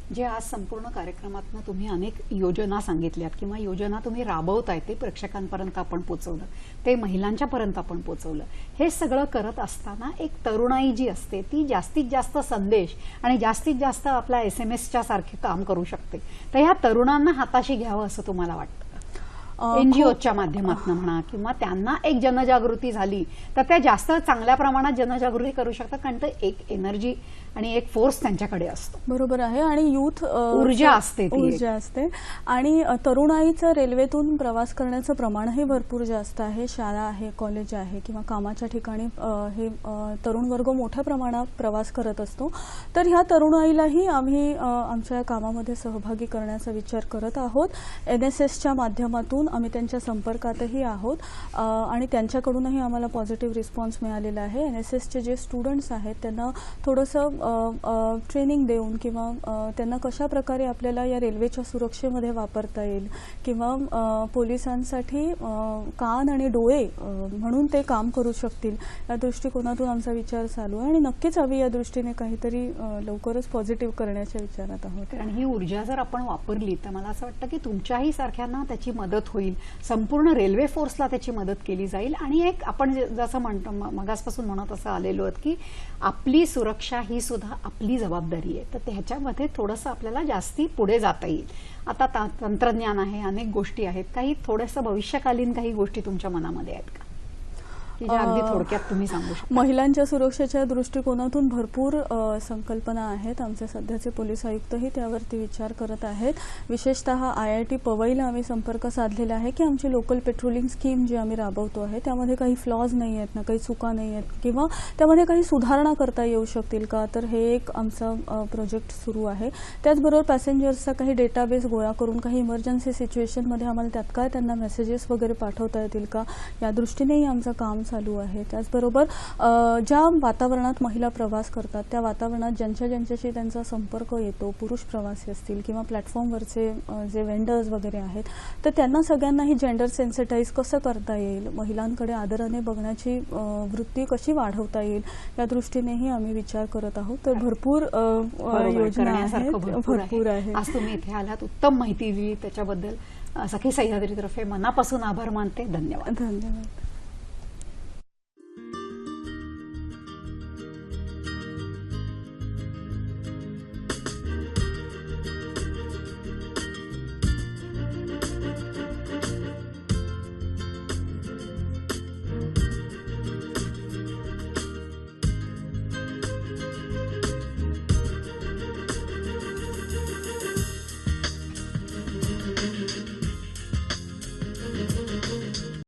जे आज संपूर्ण कार्यक्रमातनं तुम्ही अनेक योजना सांगितल्यात किंवा योजना तुम्ही राबवताय ते प्रेक्षकांपर्यंत आपण पोहोचवलं, ते महिलांच्या पर्यंत आपण पोहोचवलं. हे सगळं करत असताना एक तरुणाई जी असते ती जास्तीत जास्त संदेश आणि जास्तीत जास्त आपल्या SMS सारखे काम करू शकते. तर ह्या तरुणांना हाताशी घ्यावं असं तुम्हाला वाटतं? NGOच्या माध्यमातून म्हणा किंवा त्यांना एक जनजागृती झाली तर त्या जास्त चांगल्या प्रमाणात जनजागृती करू शकतात, कारण ते एक एनर्जी आणि एक फोर्स त्यांच्याकडे असतो. बरोबर आहे. आणि यूथ ऊर्जा असते आणि तरुणाईचं रेल्वेतून प्रवास करण्याचं प्रमाणही भरपूर जास्त आहे. शाळा आहे, कॉलेज आहे किंवा कामाच्या ठिकाणी हे तरुण वर्ग मोठ्या प्रमाणात प्रवास करत असतो. तर ह्या तरुणाईलाही आम्ही आमच्या कामामध्ये सहभागी करण्याचा विचार करत आहोत. NSSच्या माध्यमातून आम्ही त्यांच्या संपर्कातही आहोत आणि त्यांच्याकडूनही आम्हाला पॉझिटिव्ह रिस्पॉन्स मिळालेला आहे. NSSचे जे स्टुडंट्स आहेत त्यांना थोडंसं ट्रेनिंग देऊन किंवा त्यांना कशा प्रकारे आपल्याला या रेल्वेच्या सुरक्षेमध्ये वापरता येईल किंवा पोलिसांसाठी कान आणि डोळे म्हणून ते काम करू शकतील या दृष्टिकोनातून आमचा विचार चालू आहे आणि नक्कीच आम्ही या दृष्टीने काहीतरी लवकरच पॉझिटिव्ह करण्याच्या विचारात आहोत. कारण ही ऊर्जा जर आपण वापरली तर मला असं वाटतं की तुमच्याही सारख्यांना त्याची मदत होईल, संपूर्ण रेल्वे फोर्सला त्याची मदत केली जाईल आणि एक आपण जसं म्हणतो मगासपासून म्हणत असं आलेलो आहोत की आपली सुरक्षा ही सुद्धा आपली जबाबदारी आहे. तर त्याच्यामध्ये थोडंसं आपल्याला जास्ती पुढे जाता येईल. आता तंत्रज्ञान आहे, अनेक गोष्टी आहेत, काही थोडंसं भविष्यकालीन काही गोष्टी तुमच्या मनामध्ये आहेत का की ज्या अगदी थोडक्यात तुम्ही सांगू शकता? महिलांच्या सुरक्षेच्या दृष्टिकोनातून भरपूर संकल्पना आहेत. आमचे सध्याचे पोलीस आयुक्तही त्यावरती विचार करत आहेत. विशेषतः IIT पवईला आम्ही संपर्क साधलेला आहे की आमची लोकल पेट्रोलिंग स्कीम जी आम्ही राबवतो आहे त्यामध्ये काही फ्लॉज नाही आहेत ना, काही चुका नाही आहेत किंवा त्यामध्ये काही सुधारणा करता येऊ शकतील का, तर हे एक आमचा प्रोजेक्ट सुरू आहे. त्याचबरोबर पॅसेंजर्सचा काही डेटाबेस गोळा करून काही इमर्जन्सी सिच्युएशनमध्ये आम्हाला तात्काळ त्यांना मेसेजेस वगैरे पाठवता येतील का या दृष्टीनेही आमचं काम चालू आहे. त्याचबरोबर ज्या वातावरणात महिला प्रवास करतात त्या वातावरणात ज्यांच्याशी त्यांचा संपर्क येतो, पुरुष प्रवासी असतील किंवा प्लॅटफॉर्मवरचे जे वेंडर्स वगैरे आहेत, तर त्यांना सगळ्यांनाही जेंडर सेन्सिटाईज कसं करता येईल, महिलांकडे आदराने बघण्याची वृत्ती कशी वाढवता येईल या दृष्टीनेही आम्ही विचार करत आहोत. तर भरपूर योजना आहेत, भरपूर आहेत. आज तुम्ही इथे आलात, उत्तम माहिती दिली, त्याच्याबद्दल सखी सह्याद्रीतर्फे मनापासून आभार मानते. धन्यवाद. धन्यवाद.